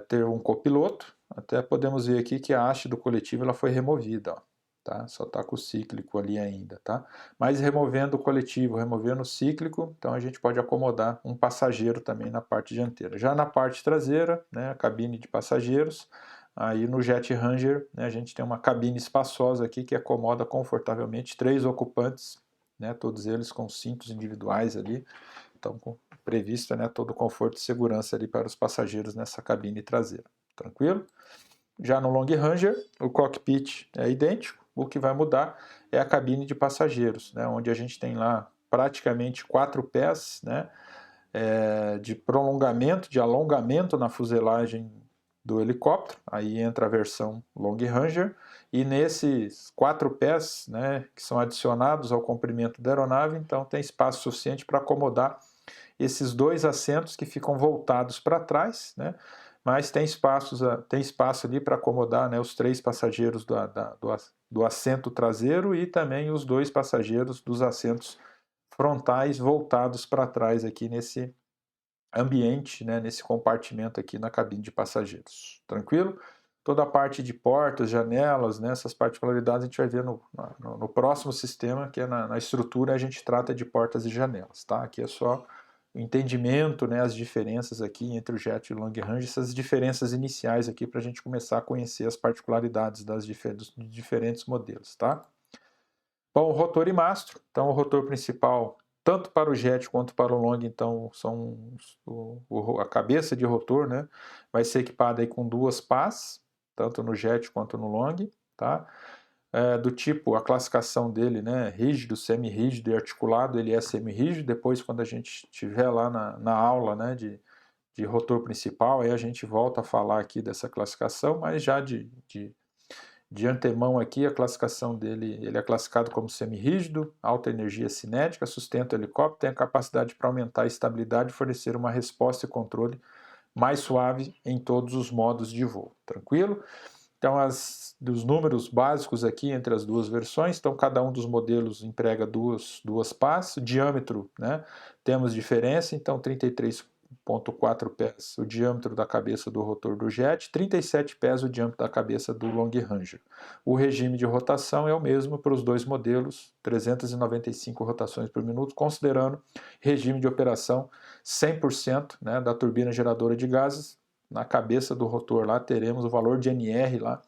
S1: ter um copiloto. Até podemos ver aqui que a haste do coletivo ela foi removida, ó, tá? Só está com o cíclico ali ainda, tá? Mas removendo o coletivo, removendo o cíclico, então a gente pode acomodar um passageiro também na parte dianteira. Já na parte traseira, né, a cabine de passageiros, aí no Jet Ranger, né, a gente tem uma cabine espaçosa aqui que acomoda confortavelmente 3 ocupantes, né, todos eles com cintos individuais ali, então previsto, né, todo o conforto e segurança ali para os passageiros nessa cabine traseira. Tranquilo? Já no Long Ranger, o cockpit é idêntico, o que vai mudar é a cabine de passageiros, né, onde a gente tem lá praticamente 4 pés, né, de prolongamento, de alongamento na fuselagem do helicóptero, aí entra a versão Long Ranger, e nesses 4 pés, né, que são adicionados ao comprimento da aeronave, então tem espaço suficiente para acomodar esses 2 assentos que ficam voltados para trás, né, mas tem espaço ali para acomodar, né, os 3 passageiros do assento traseiro e também os 2 passageiros dos assentos frontais voltados para trás aqui nesse ambiente, né, nesse compartimento aqui na cabine de passageiros. Tranquilo? Toda a parte de portas, janelas, né, essas particularidades a gente vai ver no próximo sistema, que é na estrutura a gente trata de portas e janelas, tá? Aqui é só o entendimento, né, as diferenças aqui entre o Jet e o Long Range, essas diferenças iniciais aqui para a gente começar a conhecer as particularidades dos diferentes modelos, tá? Bom, o rotor e mastro. Então, o rotor principal, tanto para o jet quanto para o long, então, a cabeça de rotor, né, vai ser equipada aí com 2 pás, tanto no jet quanto no long, tá? Do tipo, a classificação dele, né, rígido, semi-rígido e articulado, ele é semi-rígido. Depois, quando a gente estiver lá na aula, né, de rotor principal, aí a gente volta a falar aqui dessa classificação, mas já de antemão aqui, a classificação dele, ele é classificado como semirrígido, alta energia cinética, sustenta o helicóptero, tem a capacidade para aumentar a estabilidade e fornecer uma resposta e controle mais suave em todos os modos de voo. Tranquilo? Então, dos números básicos aqui entre as duas versões, então cada um dos modelos emprega duas pás, o diâmetro, né, temos diferença, então 33,4 pés o diâmetro da cabeça do rotor do jet, 37 pés o diâmetro da cabeça do Long Ranger. O regime de rotação é o mesmo para os dois modelos, 395 rotações por minuto, considerando regime de operação 100%, né, da turbina geradora de gases. Na cabeça do rotor lá teremos o valor de NR lá,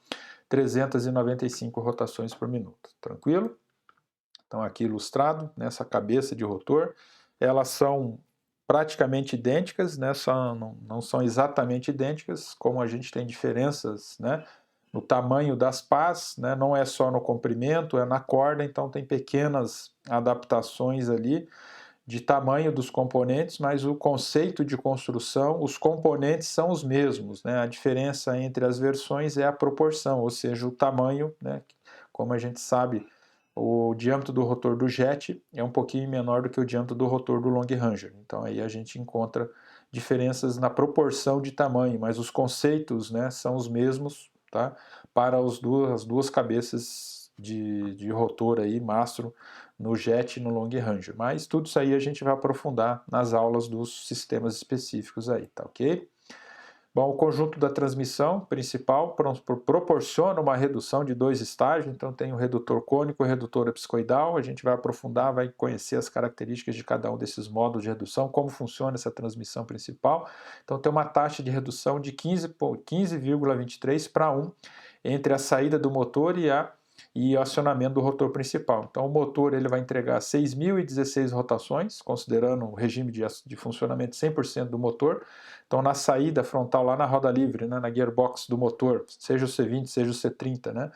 S1: 395 rotações por minuto. Tranquilo? Então aqui ilustrado, nessa cabeça de rotor, elas são praticamente idênticas, né? Não são exatamente idênticas, como a gente tem diferenças, né, no tamanho das pás, né? Não é só no comprimento, é na corda, então tem pequenas adaptações ali de tamanho dos componentes, mas o conceito de construção, os componentes são os mesmos, né? A diferença entre as versões é a proporção, ou seja, o tamanho, né? Como a gente sabe, o diâmetro do rotor do jet é um pouquinho menor do que o diâmetro do rotor do Long Ranger. Então aí a gente encontra diferenças na proporção de tamanho, mas os conceitos, né, são os mesmos, tá? Para as duas cabeças de rotor aí, mastro, no jet e no Long Ranger. Mas tudo isso aí a gente vai aprofundar nas aulas dos sistemas específicos aí, tá ok? Bom, o conjunto da transmissão principal proporciona uma redução de 2 estágios, então tem o redutor cônico e o redutor apsicoidal, a gente vai aprofundar, vai conhecer as características de cada um desses módulos de redução, como funciona essa transmissão principal. Então tem uma taxa de redução de 15,23 para 1 entre a saída do motor e o acionamento do rotor principal. Então o motor ele vai entregar 6.016 rotações, considerando o regime de funcionamento 100% do motor. Então na saída frontal, lá na roda livre, né, na gearbox do motor, seja o C20, seja o C30, né,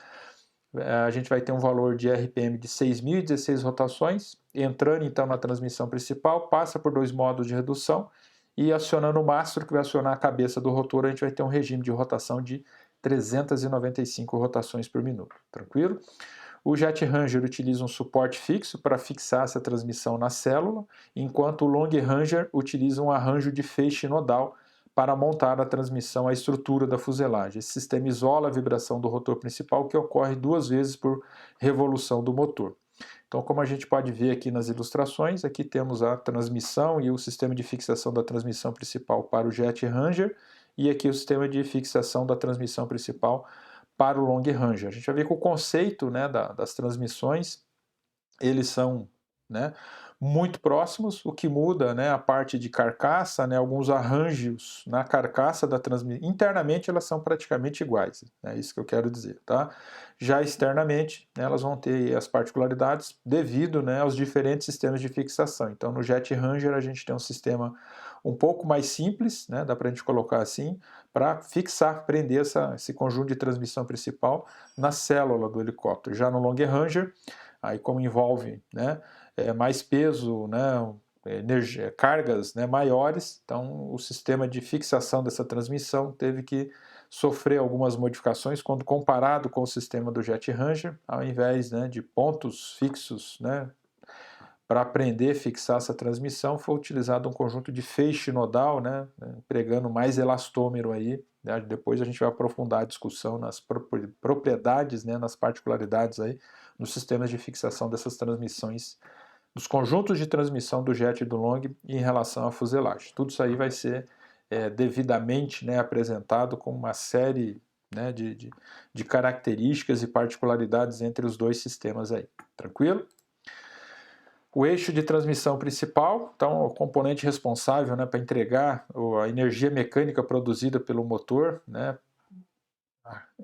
S1: a gente vai ter um valor de RPM de 6.016 rotações, entrando então na transmissão principal, passa por 2 modos de redução e acionando o mastro, que vai acionar a cabeça do rotor, a gente vai ter um regime de rotação de 395 rotações por minuto. Tranquilo? O Jet Ranger utiliza um suporte fixo para fixar essa transmissão na célula, enquanto o Long Ranger utiliza um arranjo de feixe nodal para montar a transmissão à estrutura da fuselagem. Esse sistema isola a vibração do rotor principal, que ocorre 2 vezes por revolução do motor. Então, como a gente pode ver aqui nas ilustrações, aqui temos a transmissão e o sistema de fixação da transmissão principal para o Jet Ranger, e aqui o sistema de fixação da transmissão principal para o Long Ranger. A gente vai ver que o conceito, né, das transmissões, eles são, né, muito próximos. O que muda, né, a parte de carcaça, né, alguns arranjos na carcaça da transmissão. Internamente elas são praticamente iguais, é isso que eu quero dizer, tá? Já externamente, né, elas vão ter as particularidades devido, né, aos diferentes sistemas de fixação. Então no Jet Ranger a gente tem um sistema um pouco mais simples, né, dá para a gente colocar assim, para fixar, prender esse conjunto de transmissão principal na célula do helicóptero. Já no Long Ranger, aí como envolve, né, mais peso, né, energia, cargas, né, maiores, então o sistema de fixação dessa transmissão teve que sofrer algumas modificações quando comparado com o sistema do Jet Ranger, ao invés, né, de pontos fixos, né, para prender, fixar essa transmissão, foi utilizado um conjunto de feixe nodal, né, empregando mais elastômero aí. Né, depois a gente vai aprofundar a discussão nas propriedades, né, nas particularidades aí, nos sistemas de fixação dessas transmissões, dos conjuntos de transmissão do Jet e do Long em relação à fuselagem. Tudo isso aí vai ser devidamente, né, apresentado com uma série, né, de características e particularidades entre os dois sistemas aí. Tranquilo? O eixo de transmissão principal, então o componente responsável, né, para entregar a energia mecânica produzida pelo motor, né,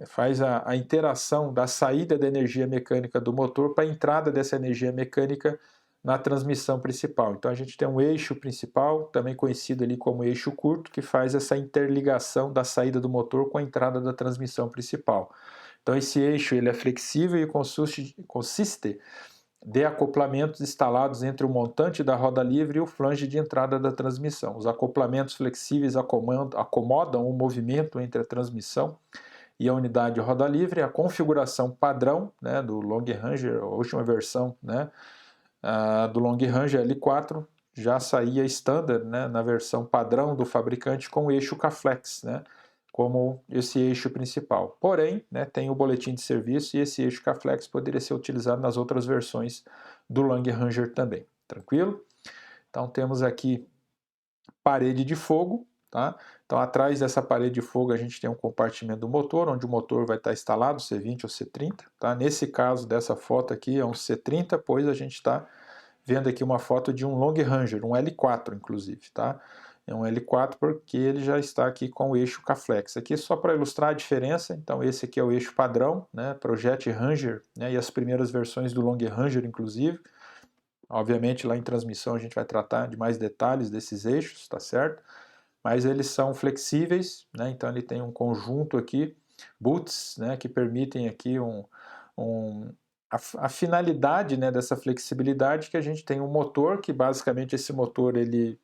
S1: faz a interação da saída da energia mecânica do motor para a entrada dessa energia mecânica na transmissão principal. Então a gente tem um eixo principal, também conhecido ali como eixo curto, que faz essa interligação da saída do motor com a entrada da transmissão principal. Então esse eixo ele é flexível e consiste de acoplamentos instalados entre o montante da roda livre e o flange de entrada da transmissão. Os acoplamentos flexíveis acomodam o movimento entre a transmissão e a unidade de roda livre. A configuração padrão, né, do Long Ranger, a última versão, né, do Long Ranger L4, já saía standard, né, na versão padrão do fabricante com o eixo K-Flex, né, como esse eixo principal. Porém, né, tem o boletim de serviço e esse eixo K-Flex poderia ser utilizado nas outras versões do Long Ranger também. Tranquilo? Então temos aqui parede de fogo, tá? Então atrás dessa parede de fogo a gente tem um compartimento do motor, onde o motor vai estar instalado, C20 ou C30, tá? Nesse caso dessa foto aqui é um C30, pois a gente está vendo aqui uma foto de um Long Ranger, um L4 inclusive, tá? É um L4 porque ele já está aqui com o eixo K-Flex. Aqui só para ilustrar a diferença, então esse aqui é o eixo padrão, né, para o Jet Ranger, né, e as primeiras versões do Long Ranger inclusive. Obviamente lá em transmissão a gente vai tratar de mais detalhes desses eixos, tá certo? Mas eles são flexíveis, né, então ele tem um conjunto aqui, boots, né, que permitem aqui a finalidade, né, dessa flexibilidade, que a gente tem um motor, que basicamente esse motor, ele,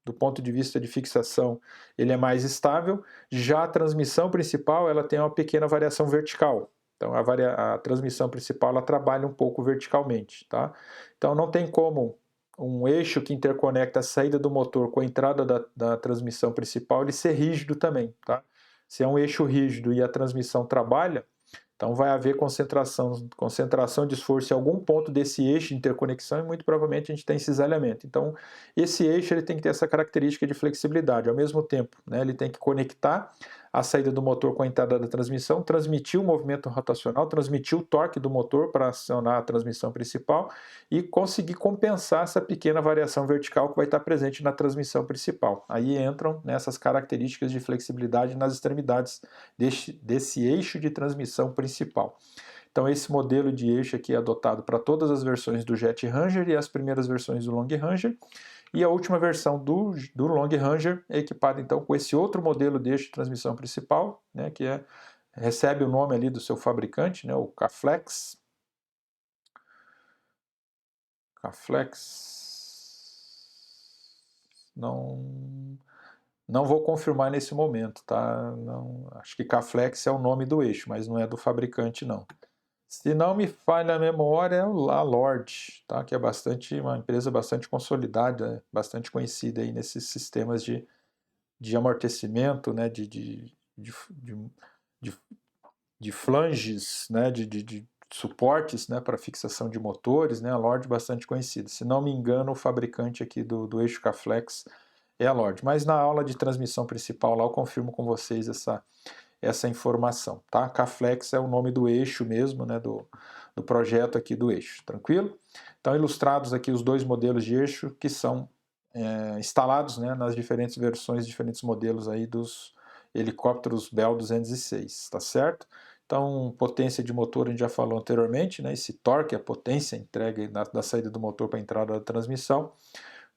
S1: do ponto de vista de fixação, ele é mais estável. Já a transmissão principal, ela tem uma pequena variação vertical. Então a transmissão principal, ela trabalha um pouco verticalmente, tá? Então não tem como um eixo que interconecta a saída do motor com a entrada da transmissão principal, ele ser rígido também, tá? Se é um eixo rígido e a transmissão trabalha, então vai haver concentração de esforço em algum ponto desse eixo de interconexão e muito provavelmente a gente tem cisalhamento. Então esse eixo ele tem que ter essa característica de flexibilidade. Ao mesmo tempo, né, ele tem que conectar a saída do motor com a entrada da transmissão, transmitir o movimento rotacional, transmitir o torque do motor para acionar a transmissão principal e conseguir compensar essa pequena variação vertical que vai estar presente na transmissão principal. Aí entram nessas características de flexibilidade nas extremidades desse eixo de transmissão principal. Então esse modelo de eixo aqui é adotado para todas as versões do Jet Ranger e as primeiras versões do Long Ranger. E a última versão do Long Ranger é equipada então com esse outro modelo de eixo de transmissão principal, né, que recebe o nome ali do seu fabricante, né, o K-Flex. Não vou confirmar nesse momento, tá? Não, acho que K-Flex é o nome do eixo, mas não é do fabricante não. Se não me falha a memória, é a Lord, tá? Que é uma empresa bastante consolidada, bastante conhecida aí nesses sistemas de amortecimento, né? De flanges, né? suportes, né, para fixação de motores, né, a Lord bastante conhecida. Se não me engano, o fabricante aqui do eixo K-Flex é a Lord. Mas na aula de transmissão principal lá eu confirmo com vocês essa informação, tá? K-Flex é o nome do eixo mesmo, né, do projeto aqui do eixo, tranquilo? Então, ilustrados aqui os dois modelos de eixo que são instalados, né, nas diferentes versões, diferentes modelos aí dos helicópteros Bell 206, tá certo? Então, potência de motor a gente já falou anteriormente, né, esse torque, a potência entregue da saída do motor para a entrada da transmissão.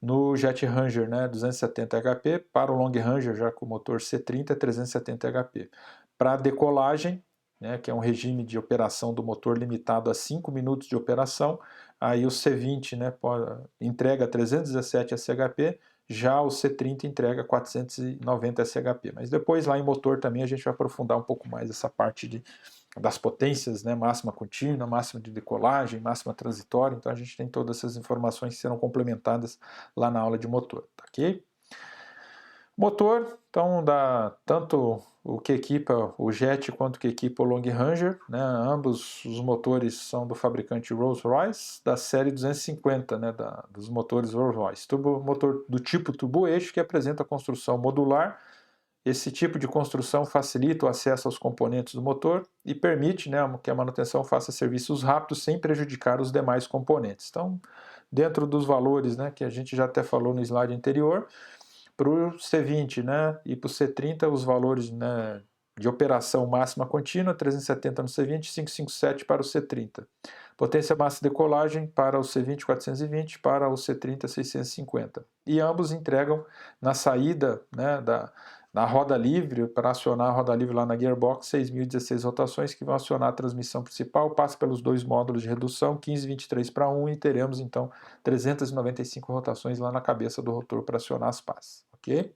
S1: No Jet Ranger, né, 270 HP, para o Long Ranger, já com o motor C30, 370 HP. Para decolagem, né, que é um regime de operação do motor limitado a 5 minutos de operação, aí o C20, né, entrega 317 SHP, já o C30 entrega 490 SHP. Mas depois lá em motor também a gente vai aprofundar um pouco mais essa parte das potências, né, máxima contínua, máxima de decolagem, máxima transitória. Então a gente tem todas essas informações que serão complementadas lá na aula de motor, tá ok? Motor, então dá tanto o que equipa o Jet quanto o que equipa o Long Ranger, né? Ambos os motores são do fabricante Rolls-Royce, da série 250, né? Dos motores Rolls-Royce. Motor do tipo turbo-eixo que apresenta construção modular. Esse tipo de construção facilita o acesso aos componentes do motor e permite, né, que a manutenção faça serviços rápidos sem prejudicar os demais componentes. Então, dentro dos valores, né, que a gente já até falou no slide anterior, para o C20, né, e para o C30 os valores, né, de operação máxima contínua, 370 no C20, 557 para o C30. Potência máxima de decolagem para o C20 420, para o C30 650. E ambos entregam na saída, né, na roda livre, para acionar a roda livre lá na gearbox, 6.016 rotações que vão acionar a transmissão principal, passa pelos dois módulos de redução, 1523 para 1 e teremos então 395 rotações lá na cabeça do rotor para acionar as pás, ok?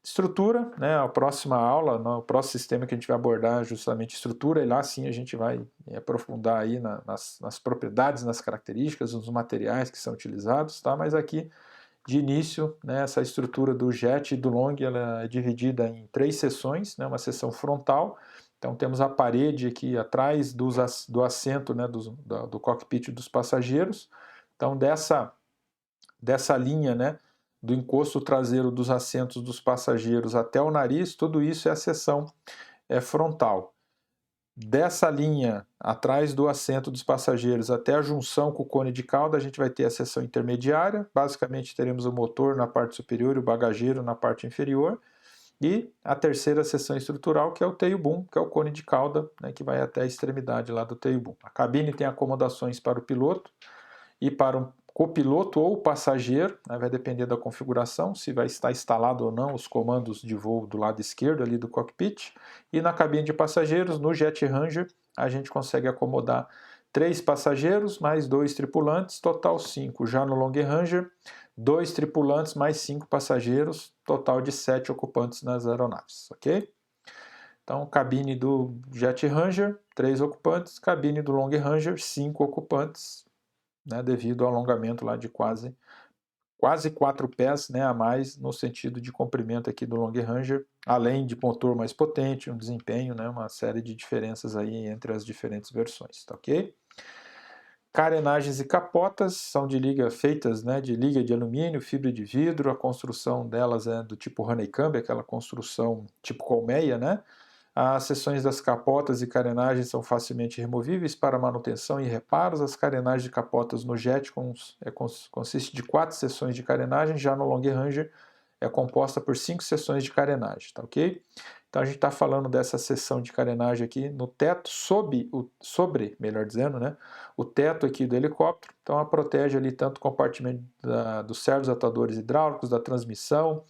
S1: Estrutura, né, a próxima aula, o próximo sistema que a gente vai abordar é justamente estrutura, e lá sim a gente vai aprofundar aí nas propriedades, nas características, nos materiais que são utilizados, tá? Mas aqui de início, né, essa estrutura do Jet e do Long ela é dividida em 3 seções, né, uma seção frontal, então temos a parede aqui atrás do assento, né, do cockpit dos passageiros, então dessa linha, né, do encosto traseiro dos assentos dos passageiros até o nariz, tudo isso é a seção frontal. Dessa linha, atrás do assento dos passageiros até a junção com o cone de cauda, a gente vai ter a seção intermediária. Basicamente, teremos o motor na parte superior e o bagageiro na parte inferior. E a terceira seção estrutural, que é o tail boom, que é o cone de cauda, né, que vai até a extremidade lá do tail boom. A cabine tem acomodações para o piloto e para um copiloto ou passageiro, né, vai depender da configuração, se vai estar instalado ou não os comandos de voo do lado esquerdo ali do cockpit. E na cabine de passageiros, no Jet Ranger, a gente consegue acomodar 3 passageiros mais 2 tripulantes, total 5. Já no Long Ranger, 2 tripulantes mais 5 passageiros, total de 7 ocupantes nas aeronaves, ok? Então, cabine do Jet Ranger, 3 ocupantes, cabine do Long Ranger, 5 ocupantes, né, devido ao alongamento lá de quase 4 pés, né, a mais no sentido de comprimento aqui do Long Ranger, além de motor mais potente, um desempenho, né, uma série de diferenças aí entre as diferentes versões, tá ok? Carenagens e capotas são feitas, né, de liga de alumínio, fibra de vidro, a construção delas é do tipo honeycomb, aquela construção tipo colmeia, né? As seções das capotas e carenagens são facilmente removíveis para manutenção e reparos. As carenagens de capotas no Jet consiste de 4 seções de carenagem, já no Long Ranger é composta por 5 seções de carenagem, tá ok? Então a gente está falando dessa seção de carenagem aqui no teto, melhor dizendo, né, o teto aqui do helicóptero. Então ela protege ali tanto o compartimento dos servos atadores hidráulicos, da transmissão,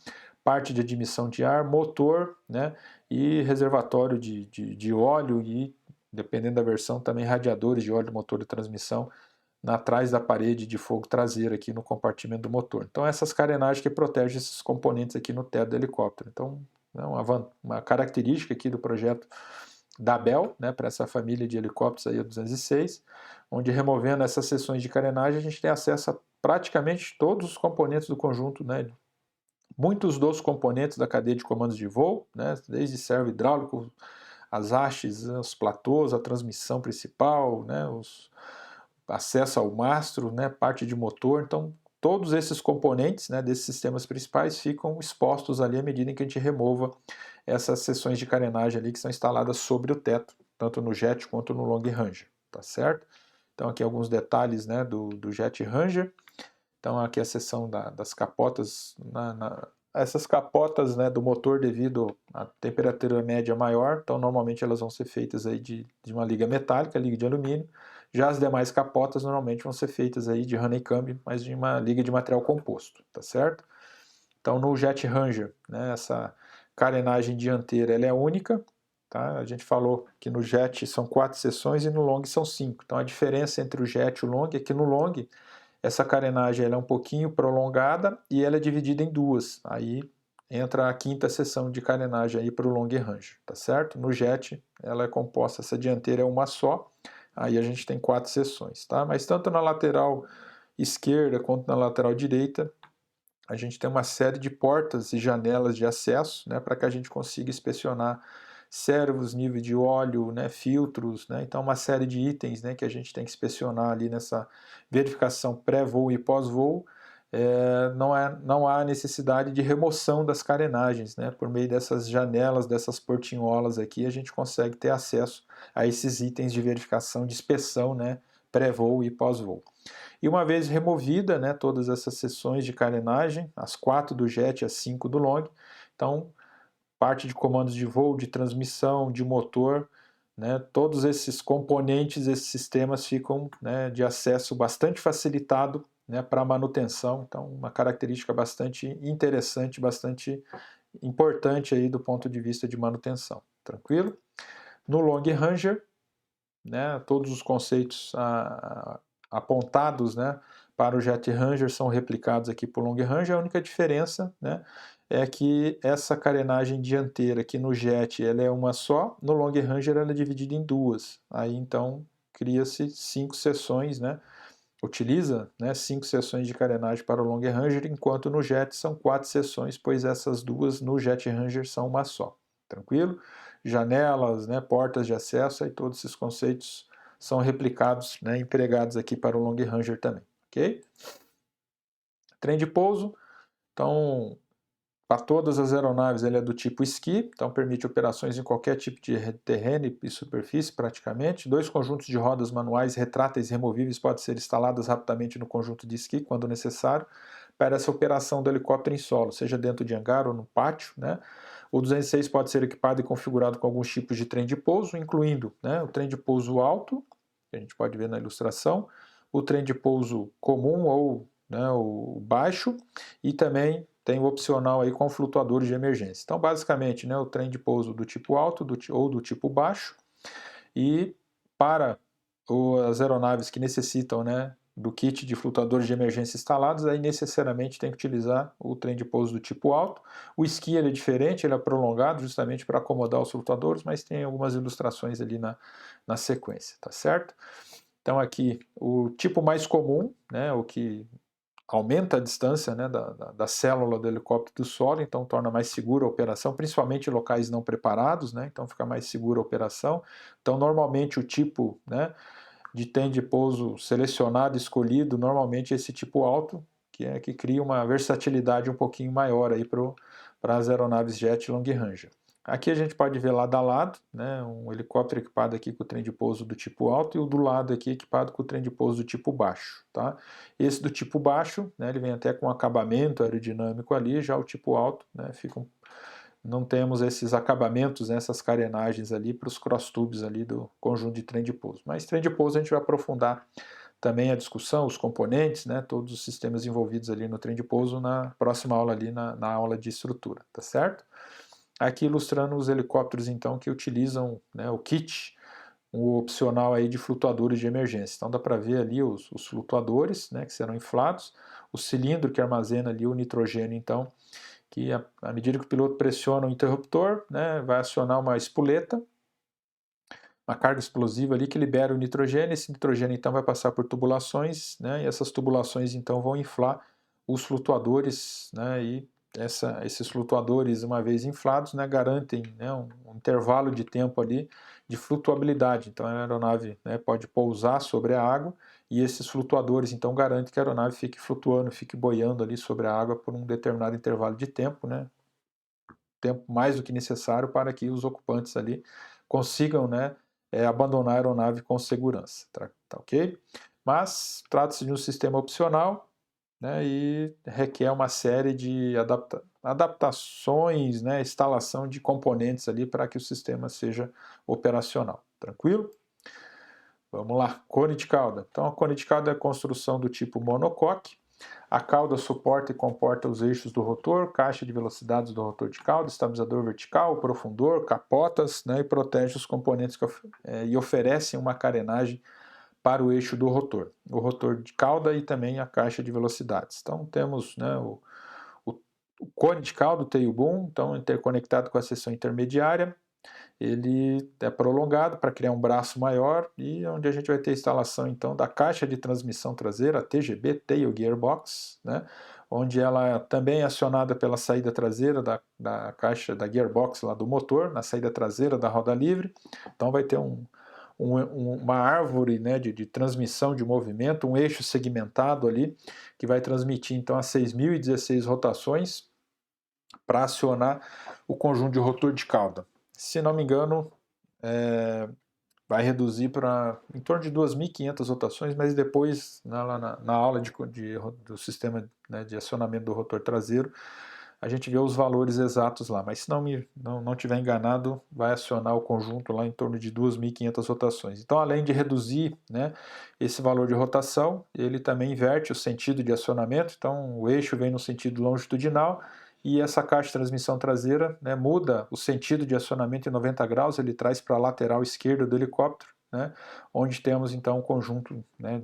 S1: parte de admissão de ar, motor, né, e reservatório de óleo e, dependendo da versão, também radiadores de óleo do motor de transmissão atrás da parede de fogo traseira aqui no compartimento do motor. Então essas carenagens que protegem esses componentes aqui no teto do helicóptero. Então é uma característica aqui do projeto da Bell, né, para essa família de helicópteros aí, a 206, onde removendo essas seções de carenagem a gente tem acesso a praticamente todos os componentes do conjunto, né, muitos dos componentes da cadeia de comandos de voo, né, desde servo hidráulico as hastes, os platôs, a transmissão principal, né, acesso ao mastro, né, parte de motor. Então, todos esses componentes, né, desses sistemas principais ficam expostos ali à medida em que a gente remova essas seções de carenagem ali que são instaladas sobre o teto, tanto no Jet quanto no Long Ranger, tá certo? Então aqui alguns detalhes, né, do Jet Ranger. Então aqui a seção das capotas, essas capotas, né, do motor devido à temperatura média maior, então normalmente elas vão ser feitas aí de uma liga metálica, liga de alumínio. Já as demais capotas normalmente vão ser feitas aí de honeycomb, mas de uma liga de material composto, tá certo? Então no Jet Ranger, né, essa carenagem dianteira ela é única, tá? A gente falou que no Jet são 4 seções e no Long são 5. Então a diferença entre o Jet e o Long é que no Long essa carenagem ela é um pouquinho prolongada e ela é dividida em duas. Aí entra a 5ª seção de carenagem aí para o Long Ranger, tá certo? No Jet ela é composta, essa dianteira é uma só, aí a gente tem 4 seções, tá? Mas tanto na lateral esquerda quanto na lateral direita a gente tem uma série de portas e janelas de acesso, né, para que a gente consiga inspecionar servos, nível de óleo, né, filtros, né, então uma série de itens, né, que a gente tem que inspecionar ali nessa verificação pré-voo e pós-voo. Não há necessidade de remoção das carenagens, né, por meio dessas janelas, dessas portinholas aqui, a gente consegue ter acesso a esses itens de verificação de inspeção, né, pré-voo e pós-voo. E uma vez removida, né, todas essas seções de carenagem, as 4 do Jet e as 5 do Long, então parte de comandos de voo, de transmissão, de motor, né, todos esses componentes, esses sistemas ficam, né, de acesso bastante facilitado, né, para manutenção. Então uma característica bastante interessante, bastante importante aí do ponto de vista de manutenção. Tranquilo? No Long Ranger, né, todos os conceitos apontados, né, para o Jet Ranger são replicados aqui para o Long Ranger. A única diferença, né, é que essa carenagem dianteira aqui no Jet ela é uma só, no Long Ranger ela é dividida em duas. Aí então cria-se 5 seções, né, utiliza, né, 5 seções de carenagem para o Long Ranger, enquanto no Jet são 4 seções, pois essas duas no Jet Ranger são uma só. Tranquilo? Janelas, né, portas de acesso, aí todos esses conceitos são replicados, né, empregados aqui para o Long Ranger também, ok? Trem de pouso, então, para todas as aeronaves ele é do tipo esqui, então permite operações em qualquer tipo de terreno e superfície praticamente. 2 conjuntos de rodas manuais retráteis e removíveis podem ser instaladas rapidamente no conjunto de esqui, quando necessário, para essa operação do helicóptero em solo, seja dentro de hangar ou no pátio, né? O 206 pode ser equipado e configurado com alguns tipos de trem de pouso, incluindo, né, o trem de pouso alto, que a gente pode ver na ilustração, o trem de pouso comum ou, né, o baixo, e também tem o opcional aí com flutuadores de emergência. Então, basicamente, né, o trem de pouso do tipo alto ou do tipo baixo, e para as aeronaves que necessitam, né, do kit de flutuadores de emergência instalados, aí necessariamente tem que utilizar o trem de pouso do tipo alto. O esqui ele é diferente, ele é prolongado justamente para acomodar os flutuadores, mas tem algumas ilustrações ali na sequência, tá certo? Então aqui o tipo mais comum, né, o que aumenta a distância, né, da célula do helicóptero do solo, então torna mais segura a operação, principalmente em locais não preparados, né, então fica mais segura a operação. Então normalmente o tipo, né, de trem de pouso selecionado, escolhido, normalmente esse tipo alto, que cria uma versatilidade um pouquinho maior aí para as aeronaves Jet Long Ranger. Aqui a gente pode ver lado a lado, né, um helicóptero equipado aqui com o trem de pouso do tipo alto e o do lado aqui equipado com o trem de pouso do tipo baixo. Tá? Esse do tipo baixo, né, ele vem até com acabamento aerodinâmico ali, já o tipo alto, né, não temos esses acabamentos, né, essas carenagens ali para os cross tubes ali do conjunto de trem de pouso. Mas trem de pouso a gente vai aprofundar também a discussão, os componentes, né, todos os sistemas envolvidos ali no trem de pouso na próxima aula ali, na aula de estrutura, tá certo? Aqui ilustrando os helicópteros então que utilizam, né, o kit, o opcional aí de flutuadores de emergência. Então dá para ver ali os flutuadores, né, que serão inflados, o cilindro que armazena ali o nitrogênio então, que à medida que o piloto pressiona o interruptor, né, vai acionar uma espoleta, uma carga explosiva ali que libera o nitrogênio. Esse nitrogênio então vai passar por tubulações, né, e essas tubulações então vão inflar os flutuadores, né, e esses flutuadores, uma vez inflados, né, garantem, né, um intervalo de tempo ali de flutuabilidade. Então a aeronave, né, pode pousar sobre a água e esses flutuadores então garantem que a aeronave fique flutuando, fique boiando ali sobre a água por um determinado intervalo de tempo, né, tempo mais do que necessário para que os ocupantes ali consigam, né, abandonar a aeronave com segurança, tá ok? Mas trata-se de um sistema opcional, né, e requer uma série de adaptações, né, instalação de componentes ali para que o sistema seja operacional. Tranquilo? Vamos lá, cone de cauda. Então a cone de cauda é a construção do tipo monocoque. A cauda suporta e comporta os eixos do rotor, caixa de velocidades do rotor de cauda, estabilizador vertical, profundor, capotas, né, e protege os componentes e oferecem uma carenagem para o eixo do rotor. O rotor de cauda e também a caixa de velocidades. Então temos, né, o cone de cauda, o tail boom, então interconectado com a seção intermediária. Ele é prolongado para criar um braço maior e onde a gente vai ter a instalação então da caixa de transmissão traseira, a TGB, Tail Gearbox, né, onde ela também é acionada pela saída traseira da caixa da gearbox lá do motor, na saída traseira da roda livre. Então vai ter uma árvore, né, de transmissão de movimento, um eixo segmentado ali, que vai transmitir então as 6.016 rotações para acionar o conjunto de rotor de cauda. Se não me engano, vai reduzir para em torno de 2.500 rotações, mas depois, na aula do sistema, né, de acionamento do rotor traseiro, a gente vê os valores exatos lá, mas se não tiver enganado, vai acionar o conjunto lá em torno de 2.500 rotações. Então, além de reduzir, né, esse valor de rotação, ele também inverte o sentido de acionamento, então o eixo vem no sentido longitudinal e essa caixa de transmissão traseira, né, muda o sentido de acionamento em 90 graus, ele traz para a lateral esquerda do helicóptero, né, onde temos então o conjunto, né,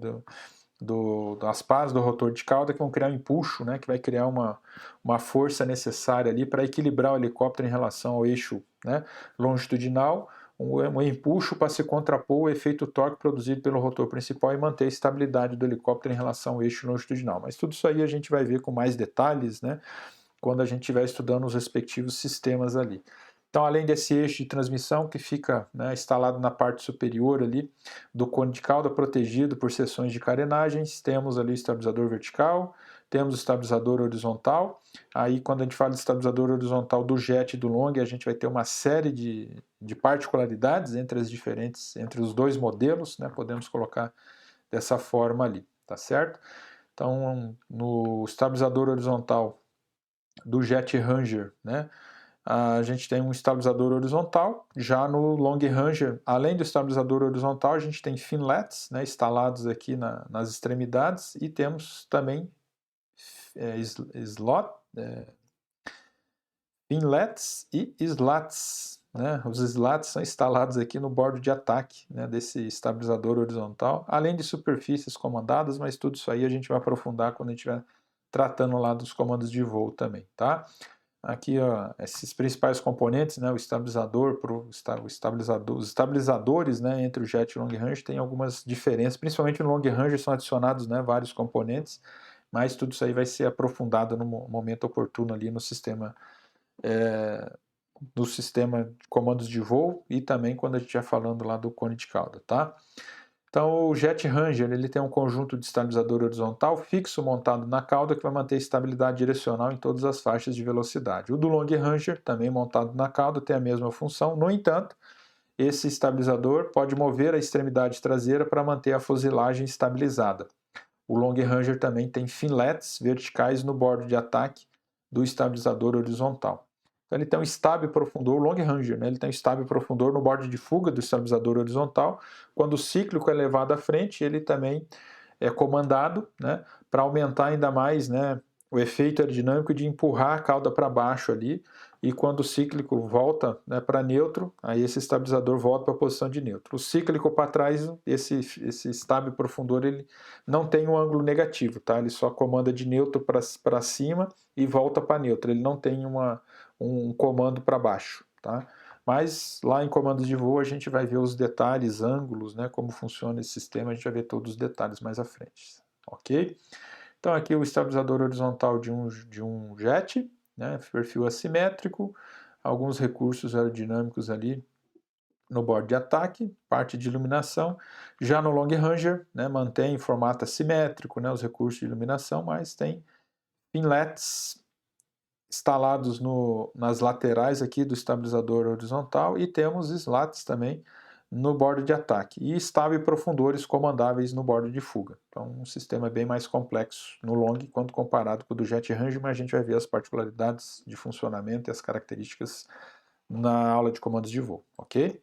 S1: das pás do rotor de cauda que vão criar um empuxo, né, que vai criar uma força necessária ali para equilibrar o helicóptero em relação ao eixo, né, longitudinal, um empuxo para se contrapor o efeito torque produzido pelo rotor principal e manter a estabilidade do helicóptero em relação ao eixo longitudinal. Mas tudo isso aí a gente vai ver com mais detalhes, né, quando a gente estiver estudando os respectivos sistemas ali. Então, além desse eixo de transmissão que fica, né, instalado na parte superior ali do cone de cauda, protegido por seções de carenagens, temos ali o estabilizador vertical, temos o estabilizador horizontal. Aí, quando a gente fala de estabilizador horizontal do jet e do long, a gente vai ter uma série de particularidades entre os dois modelos, né, podemos colocar dessa forma ali, tá certo? Então, no estabilizador horizontal do Jet Ranger, né, a gente tem um estabilizador horizontal. Já no Long Ranger, além do estabilizador horizontal, a gente tem finlets, né, instalados aqui nas extremidades, e temos também finlets e slats. Né? Os slats são instalados aqui no bordo de ataque, né, desse estabilizador horizontal, além de superfícies comandadas, mas tudo isso aí a gente vai aprofundar quando a gente estiver tratando lá dos comandos de voo também, tá? Aqui, ó, esses principais componentes, né, o estabilizador, os estabilizadores, né, entre o Jet e o Long Range tem algumas diferenças, principalmente no Long Range são adicionados, né, vários componentes, mas tudo isso aí vai ser aprofundado no momento oportuno ali no sistema de comandos de voo e também quando a gente estiver falando lá do cone de cauda, tá? Então o Jet Ranger ele tem um conjunto de estabilizador horizontal fixo montado na cauda que vai manter a estabilidade direcional em todas as faixas de velocidade. O do Long Ranger, também montado na cauda, tem a mesma função, no entanto, esse estabilizador pode mover a extremidade traseira para manter a fuselagem estabilizada. O Long Ranger também tem finlets verticais no bordo de ataque do estabilizador horizontal. Então ele tem um estável profundor, o Long Ranger, né? Ele tem um estável profundor no bordo de fuga do estabilizador horizontal. Quando o cíclico é levado à frente, ele também é comandado, né, para aumentar ainda mais, né, o efeito aerodinâmico de empurrar a cauda para baixo ali, e quando o cíclico volta, né, para neutro, aí esse estabilizador volta para a posição de neutro. O cíclico para trás, esse estável profundor, ele não tem um ângulo negativo, tá? Ele só comanda de neutro para cima e volta para neutro, ele não tem um comando para baixo, tá? Mas lá em comandos de voo a gente vai ver os detalhes, ângulos, né, como funciona esse sistema, a gente vai ver todos os detalhes mais à frente, ok? Então aqui o estabilizador horizontal de um jet, né, perfil assimétrico, alguns recursos aerodinâmicos ali no bordo de ataque, parte de iluminação. Já no Long Ranger, né, mantém formato assimétrico, né, os recursos de iluminação, mas tem pinlets instalados nas laterais aqui do estabilizador horizontal e temos slats também no bordo de ataque e estável e profundores comandáveis no bordo de fuga. Então um sistema bem mais complexo no long quando comparado com o do Jet Ranger, mas a gente vai ver as particularidades de funcionamento e as características na aula de comandos de voo, ok?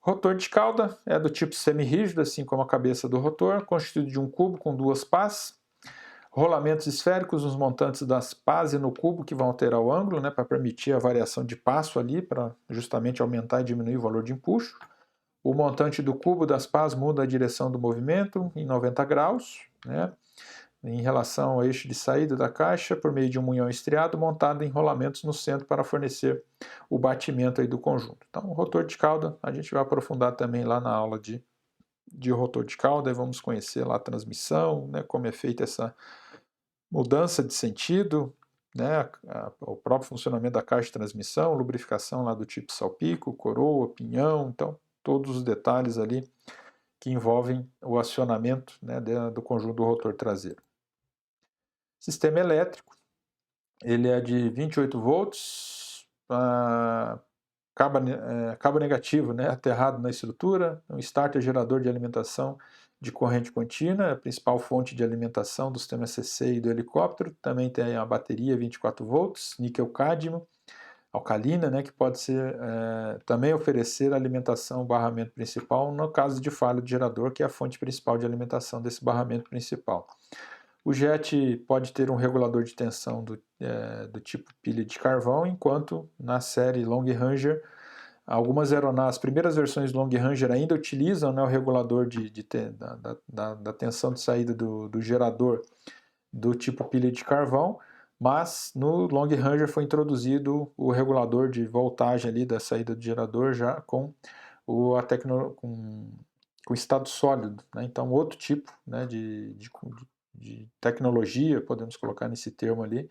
S1: Rotor de cauda é do tipo semi-rígido, assim como a cabeça do rotor, constituído de um cubo com duas pás, rolamentos esféricos nos montantes das pás e no cubo que vão alterar o ângulo, né, para permitir a variação de passo ali, para justamente aumentar e diminuir o valor de empuxo. O montante do cubo das pás muda a direção do movimento em 90 graus, né, em relação ao eixo de saída da caixa, por meio de um munhão estriado montado em rolamentos no centro para fornecer o batimento aí do conjunto. Então, o rotor de cauda, a gente vai aprofundar também lá na aula de rotor de cauda, e vamos conhecer lá a transmissão, né, como é feita essa mudança de sentido, né, o próprio funcionamento da caixa de transmissão, lubrificação lá do tipo salpico, coroa, pinhão, então todos os detalhes ali que envolvem o acionamento, né, do conjunto do rotor traseiro. Sistema elétrico, ele é de 28 volts, cabo negativo, né, aterrado na estrutura, um starter gerador de alimentação de corrente contínua, a principal fonte de alimentação do sistema CC e do helicóptero. Também tem a bateria 24 volts, níquel-cádmio, alcalina, né, que pode ser também oferecer alimentação barramento principal no caso de falha do gerador, que é a fonte principal de alimentação desse barramento principal. O jet pode ter um regulador de tensão do tipo pilha de carvão, enquanto na série Long Ranger, algumas aeronaves, as primeiras versões do Long Ranger ainda utilizam, né, o regulador da tensão de saída do gerador do tipo pilha de carvão, mas no Long Ranger foi introduzido o regulador de voltagem ali da saída do gerador já com com estado sólido, né? Então outro tipo, né, de tecnologia, podemos colocar nesse termo ali,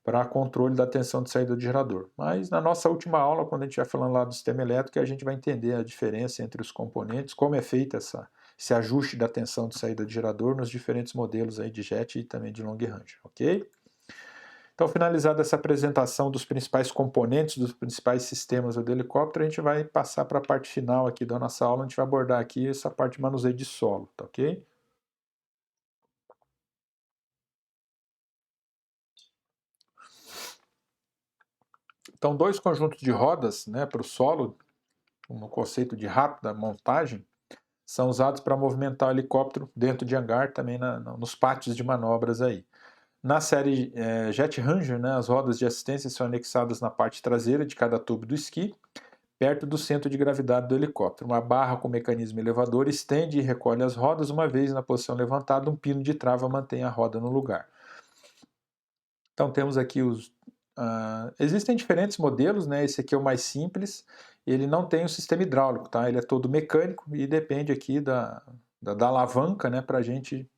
S1: para controle da tensão de saída do gerador. Mas na nossa última aula, quando a gente vai falando lá do sistema elétrico, a gente vai entender a diferença entre os componentes, como é feito esse ajuste da tensão de saída do gerador nos diferentes modelos aí de jet e também de long range, ok? Então, finalizada essa apresentação dos principais componentes, dos principais sistemas do helicóptero, a gente vai passar para a parte final aqui da nossa aula, a gente vai abordar aqui essa parte de manuseio de solo, tá ok? Então, dois conjuntos de rodas, né, para o solo, no conceito de rápida montagem, são usados para movimentar o helicóptero dentro de hangar, também nos pátios de manobras aí. Na série Jet Ranger, né, as rodas de assistência são anexadas na parte traseira de cada tubo do esqui, perto do centro de gravidade do helicóptero. Uma barra com mecanismo elevador estende e recolhe as rodas, uma vez na posição levantada, um pino de trava mantém a roda no lugar. Então temos aqui existem diferentes modelos, né? Esse aqui é o mais simples, ele não tem o sistema hidráulico, tá? Ele é todo mecânico e depende aqui da alavanca, né? Para a gente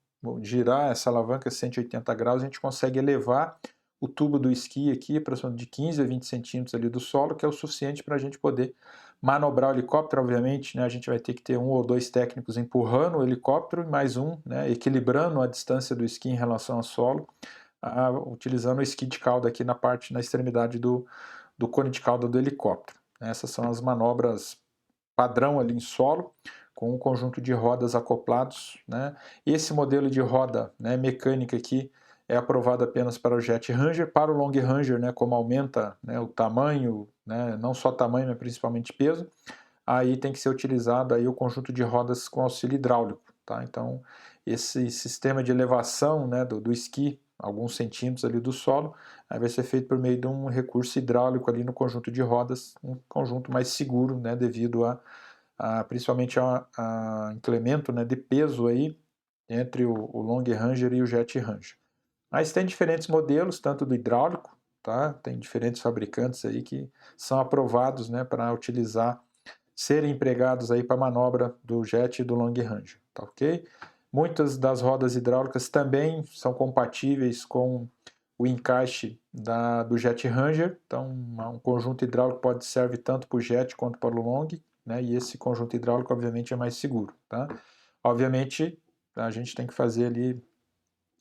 S1: girar essa alavanca 180 graus, a gente consegue elevar o tubo do esqui aqui aproximadamente de 15 a 20 centímetros ali do solo, que é o suficiente para a gente poder manobrar o helicóptero. Obviamente, né, a gente vai ter que ter um ou dois técnicos empurrando o helicóptero e mais um, né, equilibrando a distância do esqui em relação ao solo, utilizando o esqui de cauda aqui na extremidade do cone de cauda do helicóptero. Essas são as manobras padrão ali em solo, com um conjunto de rodas acoplados, né? Esse modelo de roda, né, mecânica aqui é aprovado apenas para o Jet Ranger. Para o Long Ranger, né, como aumenta, né, o tamanho, né, não só tamanho, mas principalmente peso, aí tem que ser utilizado aí o conjunto de rodas com auxílio hidráulico, tá? Então, esse sistema de elevação, né, do esqui, alguns centímetros ali do solo, aí vai ser feito por meio de um recurso hidráulico ali no conjunto de rodas, um conjunto mais seguro, né, devido principalmente a incremento, né, de peso aí entre o Long Ranger e o Jet Ranger. Mas tem diferentes modelos, tanto do hidráulico, tá? Tem diferentes fabricantes aí que são aprovados, né, para serem empregados aí para manobra do Jet e do Long Ranger, tá ok? Muitas das rodas hidráulicas também são compatíveis com o encaixe do jet ranger. Então um conjunto hidráulico serve tanto para o jet quanto para o long, né? E esse conjunto hidráulico obviamente é mais seguro, tá? Obviamente a gente tem que fazer ali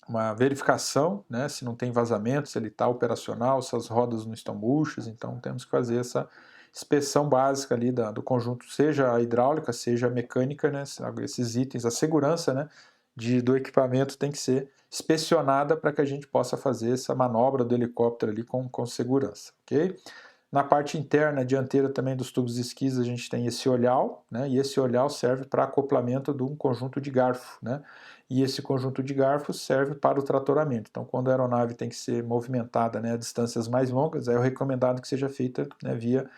S1: uma verificação, né, se não tem vazamento, se ele está operacional, se as rodas não estão murchas. Então temos que fazer essa inspeção básica ali do conjunto, seja a hidráulica, seja a mecânica, né, esses itens, a segurança, né, do equipamento tem que ser inspecionada para que a gente possa fazer essa manobra do helicóptero ali com segurança, ok? Na parte interna, dianteira também dos tubos de esquis, a gente tem esse olhal, né? E esse olhal serve para acoplamento de um conjunto de garfo, né? E esse conjunto de garfos serve para o tratoramento. Então, quando a aeronave tem que ser movimentada, né, a distâncias mais longas, é o recomendado que seja feita, né, via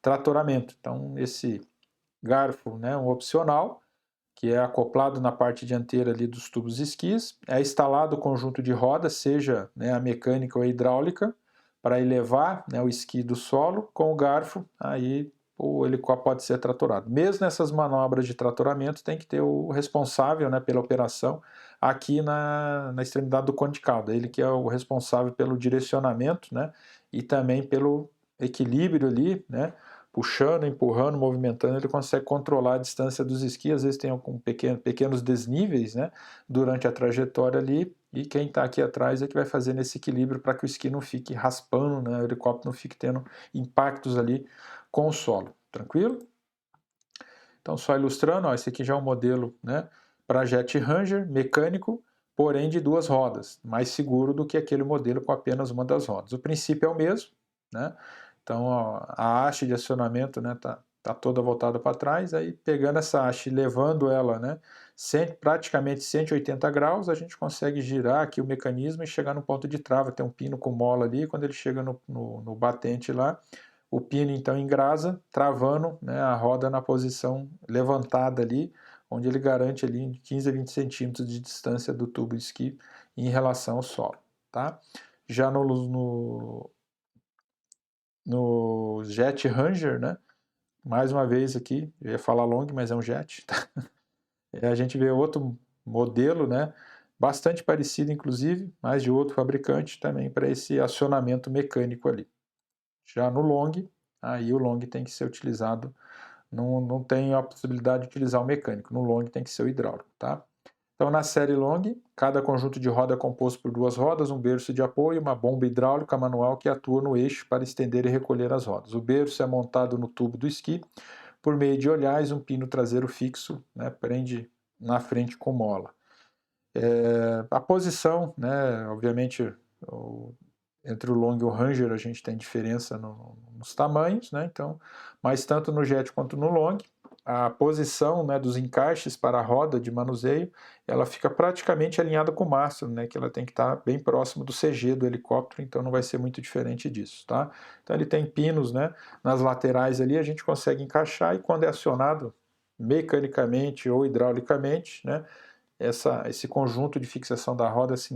S1: tratoramento. Então, esse garfo, né, um opcional, que é acoplado na parte dianteira ali dos tubos de esquis, é instalado o conjunto de rodas, seja, né, a mecânica ou a hidráulica, para elevar, né, o esqui do solo. Com o garfo, aí o helicóptero pode ser tratorado. Mesmo nessas manobras de tratoramento, tem que ter o responsável, né, pela operação aqui na extremidade do cone de cauda. Ele que é o responsável pelo direcionamento, né, e também pelo equilíbrio ali, né, puxando, empurrando, movimentando. Ele consegue controlar a distância dos esquis. Às vezes tem pequenos desníveis, né, durante a trajetória ali, e quem está aqui atrás é que vai fazer nesse equilíbrio para que o esqui não fique raspando, né, o helicóptero não fique tendo impactos ali com o solo. Tranquilo? Então, só ilustrando, ó, esse aqui já é um modelo, né, para jet ranger mecânico, porém de duas rodas, mais seguro do que aquele modelo com apenas uma das rodas. O princípio é o mesmo, né? Então, ó, a haste de acionamento, né, tá toda voltada para trás. Aí pegando essa haste e levando ela, né, praticamente 180 graus, a gente consegue girar aqui o mecanismo e chegar no ponto de trava. Tem um pino com mola ali. Quando ele chega no batente lá, o pino então engrasa, travando, né, a roda na posição levantada ali, onde ele garante ali 15 a 20 centímetros de distância do tubo de esqui em relação ao solo, tá? Já no jet ranger, né, mais uma vez aqui, eu ia falar long, mas é um jet, tá? A gente vê outro modelo, né, bastante parecido inclusive, mas de outro fabricante também para esse acionamento mecânico ali. Já no long, aí o long tem que ser utilizado, não tem a possibilidade de utilizar o mecânico, no long tem que ser o hidráulico, tá? Então, na série long, cada conjunto de roda é composto por duas rodas, um berço de apoio, uma bomba hidráulica manual que atua no eixo para estender e recolher as rodas. O berço é montado no tubo do esqui por meio de olhais, um pino traseiro fixo, né, prende na frente com mola. A posição, né, obviamente, entre o long e o ranger a gente tem diferença nos tamanhos, né, então, mas tanto no jet quanto no long, a posição, né, dos encaixes para a roda de manuseio, ela fica praticamente alinhada com o mastro, né, que ela tem que estar bem próximo do CG do helicóptero, então não vai ser muito diferente disso, tá? Então ele tem pinos, né, nas laterais ali, a gente consegue encaixar, e quando é acionado mecanicamente ou hidraulicamente, né, esse conjunto de fixação da roda se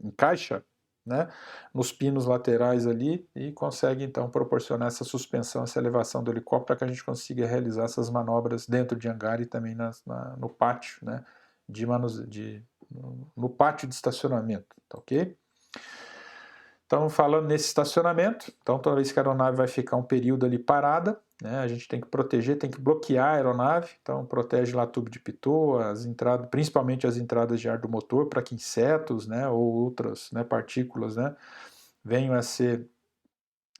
S1: encaixa, né, nos pinos laterais ali, e consegue então proporcionar essa suspensão, essa elevação do helicóptero para que a gente consiga realizar essas manobras dentro de hangar e também no pátio, né, no pátio de estacionamento, tá ok? Então, falando nesse estacionamento, então toda vez que a aeronave vai ficar um período ali parada, né, a gente tem que proteger, tem que bloquear a aeronave. Então protege lá tubo de pitot, as entradas, principalmente as entradas de ar do motor, para que insetos, né, ou outras, né, partículas, né, venham a ser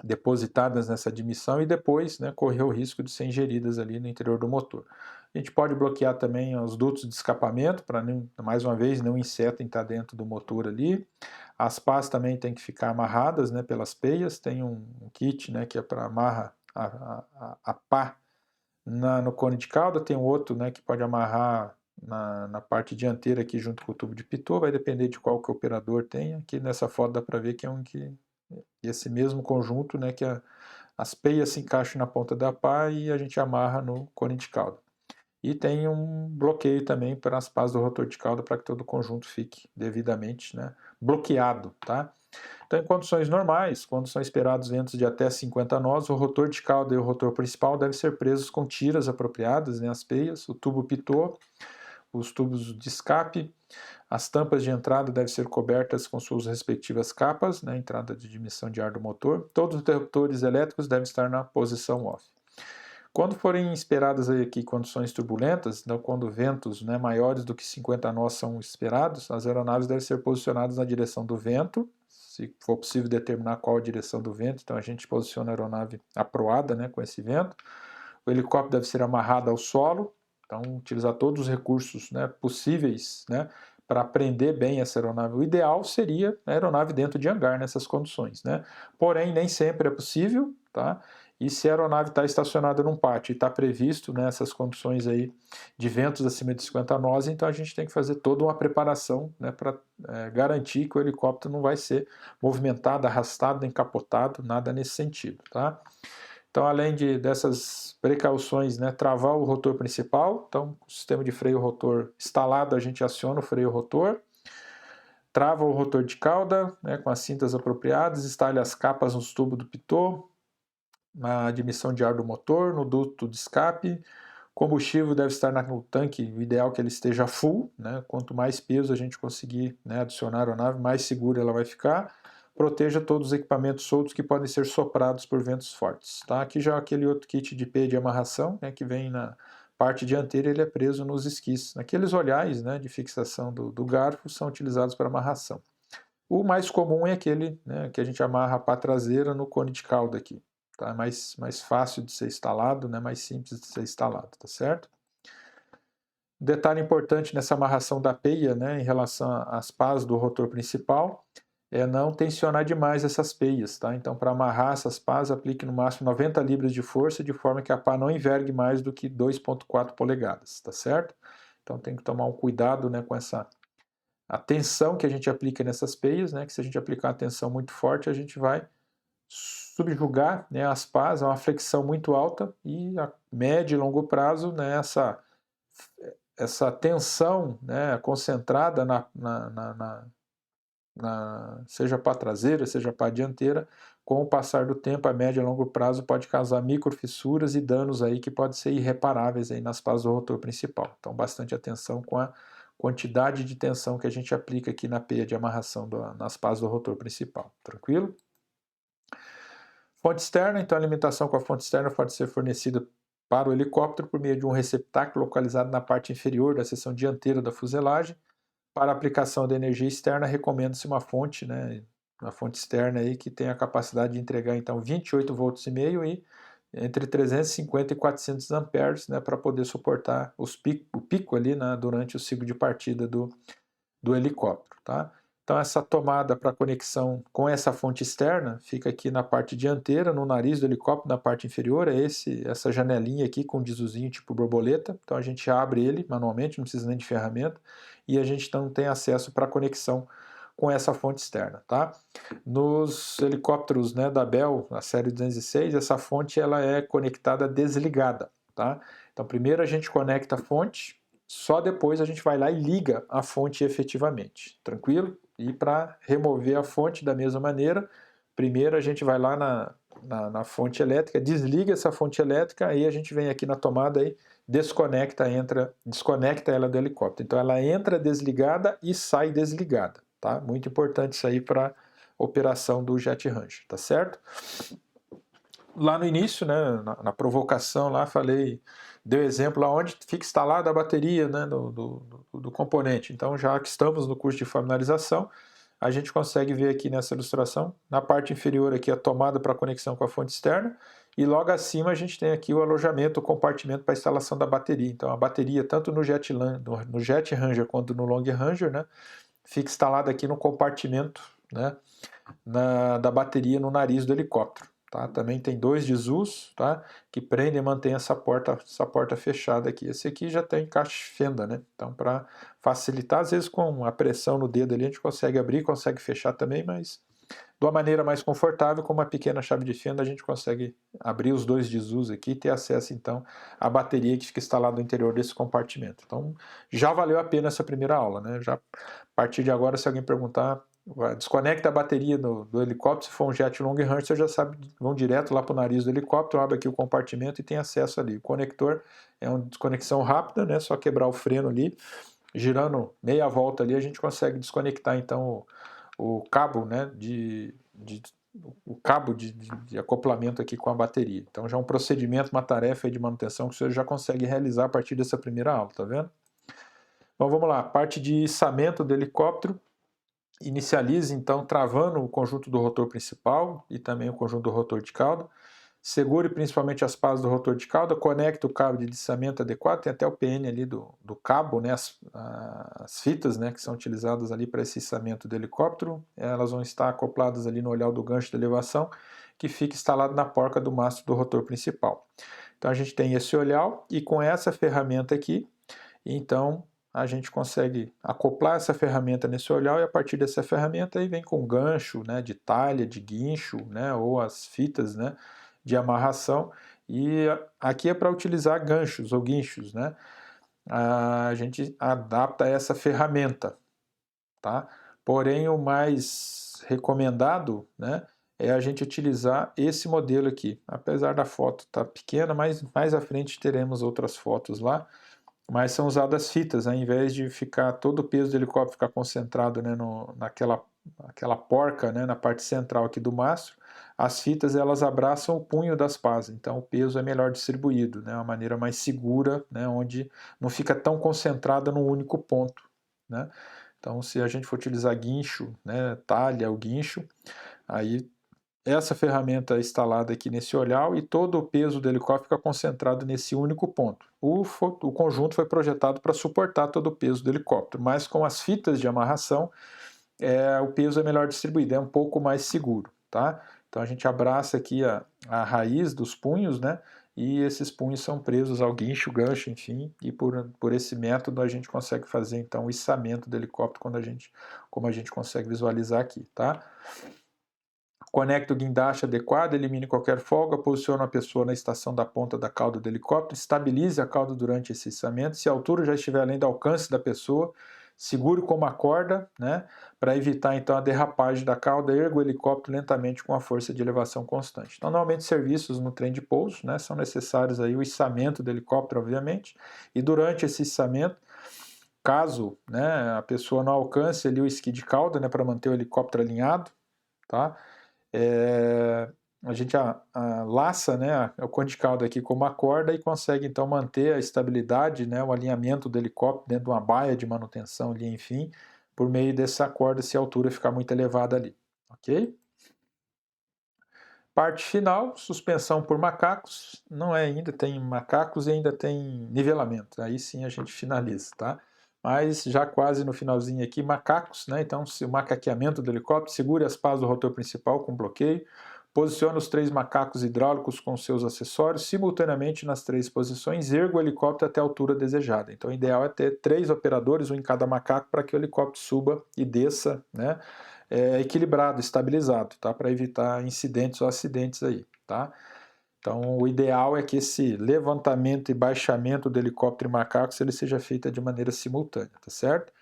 S1: depositadas nessa admissão e depois, né, correr o risco de ser ingeridas ali no interior do motor. A gente pode bloquear também os dutos de escapamento para, mais uma vez, nenhum inseto entrar dentro do motor ali. As pás também têm que ficar amarradas, né, pelas peias. Tem um kit, né, que é para amarrar a pá no cone de cauda. Tem um outro, né, que pode amarrar na parte dianteira aqui junto com o tubo de pitot. Vai depender de qual que o operador tem. Aqui nessa foto dá para ver que é esse mesmo conjunto, né, que as peias se encaixam na ponta da pá e a gente amarra no cone de cauda. E tem um bloqueio também para as pás do rotor de cauda, para que todo o conjunto fique devidamente, né, bloqueado, tá? Então, em condições normais, quando são esperados ventos de até 50 nós, o rotor de cauda e o rotor principal devem ser presos com tiras apropriadas, né, as peias, o tubo pitot, os tubos de escape, as tampas de entrada devem ser cobertas com suas respectivas capas, né, entrada de admissão de ar do motor. Todos os interruptores elétricos devem estar na posição off. Quando forem esperadas aqui condições turbulentas, então quando ventos, né, maiores do que 50 nós são esperados, as aeronaves devem ser posicionadas na direção do vento, se for possível determinar qual a direção do vento, então a gente posiciona a aeronave aproada, né, com esse vento. O helicóptero deve ser amarrado ao solo, então utilizar todos os recursos, né, possíveis, né, para prender bem essa aeronave. O ideal seria a aeronave dentro de hangar nessas condições, né? Porém, nem sempre é possível, tá? E se a aeronave está estacionada num pátio e está previsto nessas, né, condições aí de ventos acima de 50 nós, então a gente tem que fazer toda uma preparação, né, para garantir que o helicóptero não vai ser movimentado, arrastado, encapotado, nada nesse sentido, tá? Então, além dessas precauções, né, travar o rotor principal, então o sistema de freio rotor instalado, a gente aciona o freio rotor, trava o rotor de cauda, né, com as cintas apropriadas, instale as capas nos tubos do pitot, na admissão de ar do motor, no duto de escape. Combustível deve estar no tanque, o ideal é que ele esteja full, né? Quanto mais peso a gente conseguir, né, adicionar a aeronave, mais segura ela vai ficar. Proteja todos os equipamentos soltos que podem ser soprados por ventos fortes. Tá? Aqui já aquele outro kit de P de amarração, né, que vem na parte dianteira, ele é preso nos esquis. Aqueles olhares, né, de fixação do garfo são utilizados para amarração. O mais comum é aquele, né, que a gente amarra a pá traseira no cone de cauda aqui. Tá? É mais fácil de ser instalado, né? Mais simples de ser instalado, tá certo? Detalhe importante nessa amarração da peia, né, em relação às pás do rotor principal, é não tensionar demais essas peias, tá? Então, para amarrar essas pás, aplique no máximo 90 libras de força, de forma que a pá não envergue mais do que 2,4 polegadas, tá certo? Então, tem que tomar um cuidado, né, com a tensão que a gente aplica nessas peias, né, que se a gente aplicar uma tensão muito forte, a gente vai subjugar, né, as pás, é uma flexão muito alta e a médio e longo prazo, né, essa tensão, né, concentrada seja para a traseira, seja para a dianteira, com o passar do tempo, a médio e longo prazo pode causar microfissuras e danos aí que podem ser irreparáveis aí nas pás do rotor principal. Então, bastante atenção com a quantidade de tensão que a gente aplica aqui na peia de amarração nas pás do rotor principal. Tranquilo? Fonte externa, então a alimentação com a fonte externa pode ser fornecida para o helicóptero por meio de um receptáculo localizado na parte inferior da seção dianteira da fuselagem. Para a aplicação da energia externa, recomenda-se uma fonte, né, uma fonte externa aí que tem a capacidade de entregar então 28 volts e meio e entre 350 e 400 amperes, né, para poder suportar o pico ali, né, durante o ciclo de partida do helicóptero, tá? Então essa tomada para conexão com essa fonte externa fica aqui na parte dianteira, no nariz do helicóptero, na parte inferior, é essa janelinha aqui com um dizuzinho tipo borboleta. Então a gente abre ele manualmente, não precisa nem de ferramenta, e a gente então tem acesso para conexão com essa fonte externa, tá? Nos helicópteros, né, da Bell, a série 206, essa fonte ela é conectada desligada, tá? Então primeiro a gente conecta a fonte, só depois a gente vai lá e liga a fonte efetivamente, tranquilo? E para remover a fonte da mesma maneira, primeiro a gente vai lá na fonte elétrica, desliga essa fonte elétrica, aí a gente vem aqui na tomada e desconecta ela do helicóptero. Então ela entra desligada e sai desligada, tá? Muito importante isso aí para operação do Jet Ranger, tá certo? Lá no início, né, na provocação lá, deu exemplo lá onde fica instalada a bateria, né, do componente. Então, já que estamos no curso de familiarização, a gente consegue ver aqui nessa ilustração, na parte inferior aqui a tomada para conexão com a fonte externa, e logo acima a gente tem aqui o alojamento, o compartimento para instalação da bateria. Então, a bateria, tanto no Jet Ranger quanto no Long Ranger, né, fica instalada aqui no compartimento, né, da bateria no nariz do helicóptero. Tá? Também tem 2 Jesus, tá? Que prendem e mantêm essa porta fechada aqui. Esse aqui já tem encaixe fenda, né? Então, para facilitar, às vezes com a pressão no dedo ali, a gente consegue abrir, consegue fechar também, mas de uma maneira mais confortável, com uma pequena chave de fenda, a gente consegue abrir os 2 Jesus aqui e ter acesso, então, à bateria que fica instalada no interior desse compartimento. Então, já valeu a pena essa primeira aula, né? Já, a partir de agora, se alguém perguntar, desconecta a bateria do helicóptero. Se for um jet long range, você já sabe, vão direto lá para o nariz do helicóptero, abre aqui o compartimento e tem acesso ali. O conector é uma desconexão rápida, né? Só quebrar o freno ali, girando meia volta ali, a gente consegue desconectar então o cabo, né? O cabo de acoplamento aqui com a bateria. Então já é um procedimento, uma tarefa de manutenção que você já consegue realizar a partir dessa primeira aula, tá vendo? Então vamos lá, parte de içamento do helicóptero. Inicialize então travando o conjunto do rotor principal e também o conjunto do rotor de cauda. Segure principalmente as pás do rotor de cauda, conecte o cabo de içamento adequado, tem até o PN ali do cabo, né, as fitas, né, que são utilizadas ali para esse içamento do helicóptero, elas vão estar acopladas ali no olhar do gancho de elevação, que fica instalado na porca do mastro do rotor principal. Então a gente tem esse olhar e com essa ferramenta aqui, então a gente consegue acoplar essa ferramenta nesse olhar e a partir dessa ferramenta aí vem com gancho, né, de talha, de guincho, né, ou as fitas, né, de amarração, e aqui é para utilizar ganchos ou guinchos, né, a gente adapta essa ferramenta, tá? Porém o mais recomendado, né, é a gente utilizar esse modelo aqui, apesar da foto estar pequena, mas mais à frente teremos outras fotos lá, mas são usadas fitas, ao invés de ficar todo o peso do helicóptero ficar concentrado, né, naquela porca, né, na parte central aqui do mastro, as fitas elas abraçam o punho das pás, então o peso é melhor distribuído, né, uma maneira mais segura, né, onde não fica tão concentrada num único ponto, né. Então se a gente for utilizar guincho, né, talha o guincho, aí essa ferramenta é instalada aqui nesse olhar e todo o peso do helicóptero fica concentrado nesse único ponto. O conjunto foi projetado para suportar todo o peso do helicóptero, mas com as fitas de amarração, o peso é melhor distribuído, é um pouco mais seguro, tá? Então a gente abraça aqui a raiz dos punhos, né? E esses punhos são presos ao guincho, gancho, enfim, e por esse método a gente consegue fazer então o içamento do helicóptero como a gente consegue visualizar aqui, tá? Conecta o guindaste adequado, elimine qualquer folga, posicione a pessoa na estação da ponta da cauda do helicóptero, estabilize a cauda durante esse içamento. Se a altura já estiver além do alcance da pessoa, segure com uma corda, né, para evitar então a derrapagem da cauda, erga o helicóptero lentamente com a força de elevação constante. Então, normalmente serviços no trem de pouso, né, são necessários aí o içamento do helicóptero, obviamente, e durante esse içamento, caso, né, a pessoa não alcance ali o esqui de cauda, né, para manter o helicóptero alinhado, tá? A gente laça, né, o conde de cauda aqui com uma corda e consegue então manter a estabilidade, né, o alinhamento do helicóptero dentro de uma baia de manutenção ali, enfim, por meio dessa corda se a altura ficar muito elevada ali, ok? Parte final, suspensão por macacos, não é ainda, tem macacos e ainda tem nivelamento, aí sim a gente finaliza, tá? Mas já quase no finalzinho aqui, macacos, né? Então, se o macaqueamento do helicóptero, segure as pás do rotor principal com bloqueio, posicione os 3 macacos hidráulicos com seus acessórios simultaneamente nas 3 posições, erga o helicóptero até a altura desejada. Então, o ideal é ter 3 operadores, um em cada macaco, para que o helicóptero suba e desça, né? Equilibrado, estabilizado, tá? Para evitar incidentes ou acidentes aí, tá? Então, o ideal é que esse levantamento e baixamento do helicóptero e macacos ele seja feito de maneira simultânea, tá certo?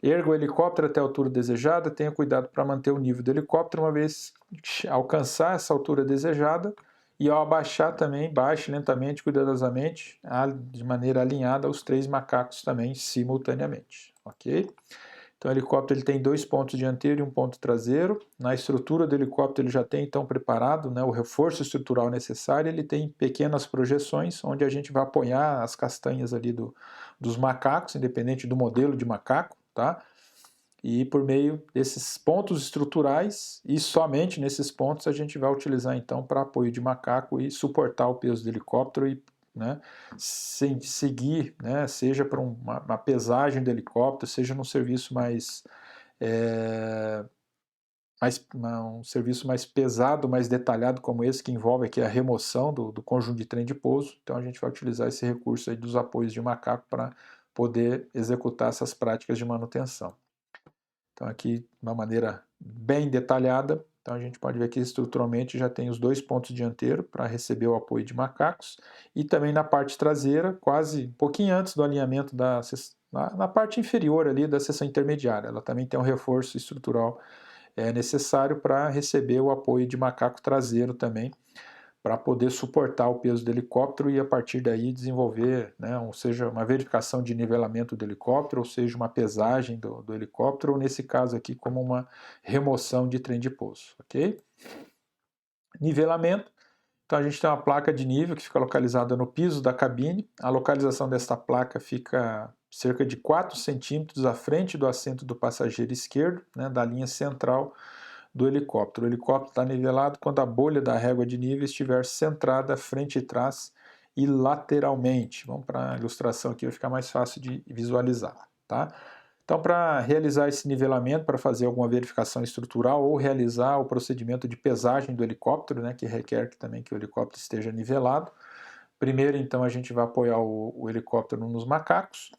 S1: Erga o helicóptero até a altura desejada, tenha cuidado para manter o nível do helicóptero, uma vez alcançar essa altura desejada, e ao abaixar também, baixe lentamente, cuidadosamente, de maneira alinhada aos 3 macacos também, simultaneamente, ok? Então o helicóptero ele tem 2 pontos dianteiro e um ponto traseiro. Na estrutura do helicóptero ele já tem então preparado, né, o reforço estrutural necessário. Ele tem pequenas projeções onde a gente vai apoiar as castanhas ali dos macacos, independente do modelo de macaco, tá? E por meio desses pontos estruturais e somente nesses pontos a gente vai utilizar então para apoio de macaco e suportar o peso do helicóptero e, né, seguir, né, seja para uma pesagem do helicóptero, seja num serviço um serviço mais pesado, mais detalhado como esse, que envolve aqui a remoção do conjunto de trem de pouso. Então a gente vai utilizar esse recurso aí dos apoios de macaco para poder executar essas práticas de manutenção. Então aqui de uma maneira bem detalhada, então a gente pode ver que estruturalmente já tem os 2 pontos dianteiros para receber o apoio de macacos e também na parte traseira, quase um pouquinho antes do alinhamento na parte inferior ali da seção intermediária. Ela também tem um reforço estrutural necessário para receber o apoio de macaco traseiro também, para poder suportar o peso do helicóptero e a partir daí desenvolver, né, ou seja, uma verificação de nivelamento do helicóptero, ou seja, uma pesagem do helicóptero, ou nesse caso aqui como uma remoção de trem de pouso, ok? Nivelamento, então a gente tem uma placa de nível que fica localizada no piso da cabine, a localização desta placa fica cerca de 4 centímetros à frente do assento do passageiro esquerdo, né, da linha central do helicóptero. O helicóptero está nivelado quando a bolha da régua de nível estiver centrada frente e trás e lateralmente. Vamos para a ilustração aqui, vai ficar mais fácil de visualizar, tá? Então, para realizar esse nivelamento, para fazer alguma verificação estrutural ou realizar o procedimento de pesagem do helicóptero, né, que requer também que o helicóptero esteja nivelado, primeiro, então, a gente vai apoiar o helicóptero nos macacos.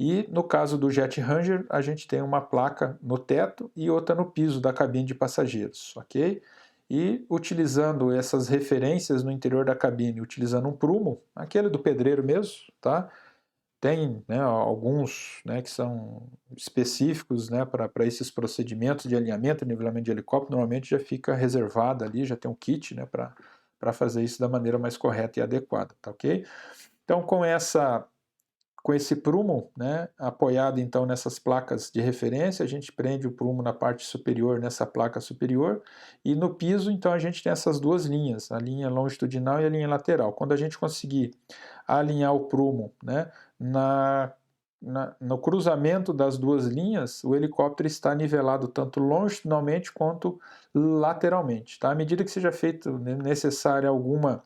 S1: E no caso do Jet Ranger, a gente tem uma placa no teto e outra no piso da cabine de passageiros, ok? E utilizando essas referências no interior da cabine, utilizando um prumo, aquele do pedreiro mesmo, tá? Tem, né, alguns, né, que são específicos, né, para esses procedimentos de alinhamento e nivelamento de helicóptero, normalmente já fica reservado ali, já tem um kit, né, para fazer isso da maneira mais correta e adequada, tá ok? Então, com esse prumo, né, apoiado então nessas placas de referência, a gente prende o prumo na parte superior, nessa placa superior, e no piso, então, a gente tem essas duas linhas, a linha longitudinal e a linha lateral. Quando a gente conseguir alinhar o prumo, né, no cruzamento das duas linhas, o helicóptero está nivelado tanto longitudinalmente quanto lateralmente. Tá? À medida que seja feito necessária alguma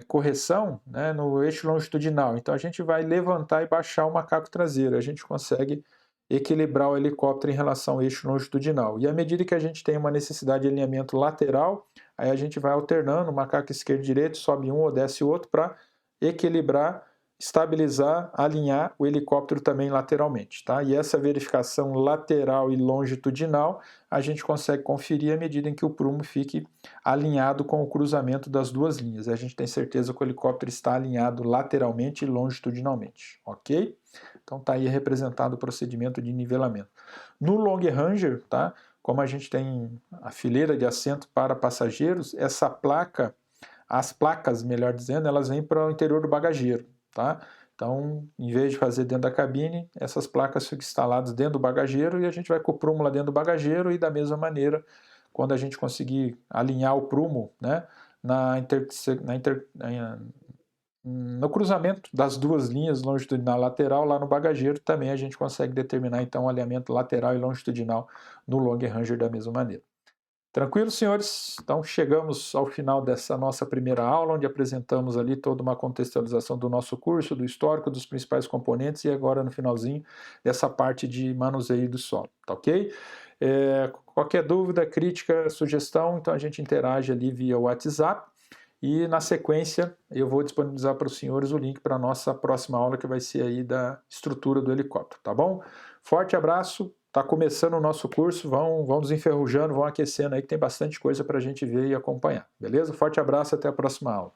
S1: correção, né, no eixo longitudinal. Então a gente vai levantar e baixar o macaco traseiro. A gente consegue equilibrar o helicóptero em relação ao eixo longitudinal. E à medida que a gente tem uma necessidade de alinhamento lateral, aí a gente vai alternando o macaco esquerdo e direito, sobe um ou desce o outro para equilibrar, estabilizar, alinhar o helicóptero também lateralmente, tá? E essa verificação lateral e longitudinal a gente consegue conferir à medida em que o prumo fique alinhado com o cruzamento das duas linhas. A gente tem certeza que o helicóptero está alinhado lateralmente e longitudinalmente, ok? Então tá aí representado o procedimento de nivelamento. No Long Ranger, tá? Como a gente tem a fileira de assento para passageiros, essa placa, as placas, melhor dizendo, elas vêm para o interior do bagageiro, tá? Então, em vez de fazer dentro da cabine, essas placas ficam instaladas dentro do bagageiro e a gente vai com o prumo lá dentro do bagageiro e da mesma maneira, quando a gente conseguir alinhar o prumo, né, no cruzamento das duas linhas longitudinal e lateral lá no bagageiro, também a gente consegue determinar então o alinhamento lateral e longitudinal no Long Ranger da mesma maneira. Tranquilo, senhores? Então chegamos ao final dessa nossa primeira aula, onde apresentamos ali toda uma contextualização do nosso curso, do histórico, dos principais componentes e agora no finalzinho dessa parte de manuseio do solo, tá ok? Qualquer dúvida, crítica, sugestão, então a gente interage ali via WhatsApp e na sequência eu vou disponibilizar para os senhores o link para a nossa próxima aula que vai ser aí da estrutura do helicóptero, tá bom? Forte abraço! Está começando o nosso curso, vão nos enferrujando, vão aquecendo aí que tem bastante coisa para a gente ver e acompanhar, beleza? Forte abraço, até a próxima aula.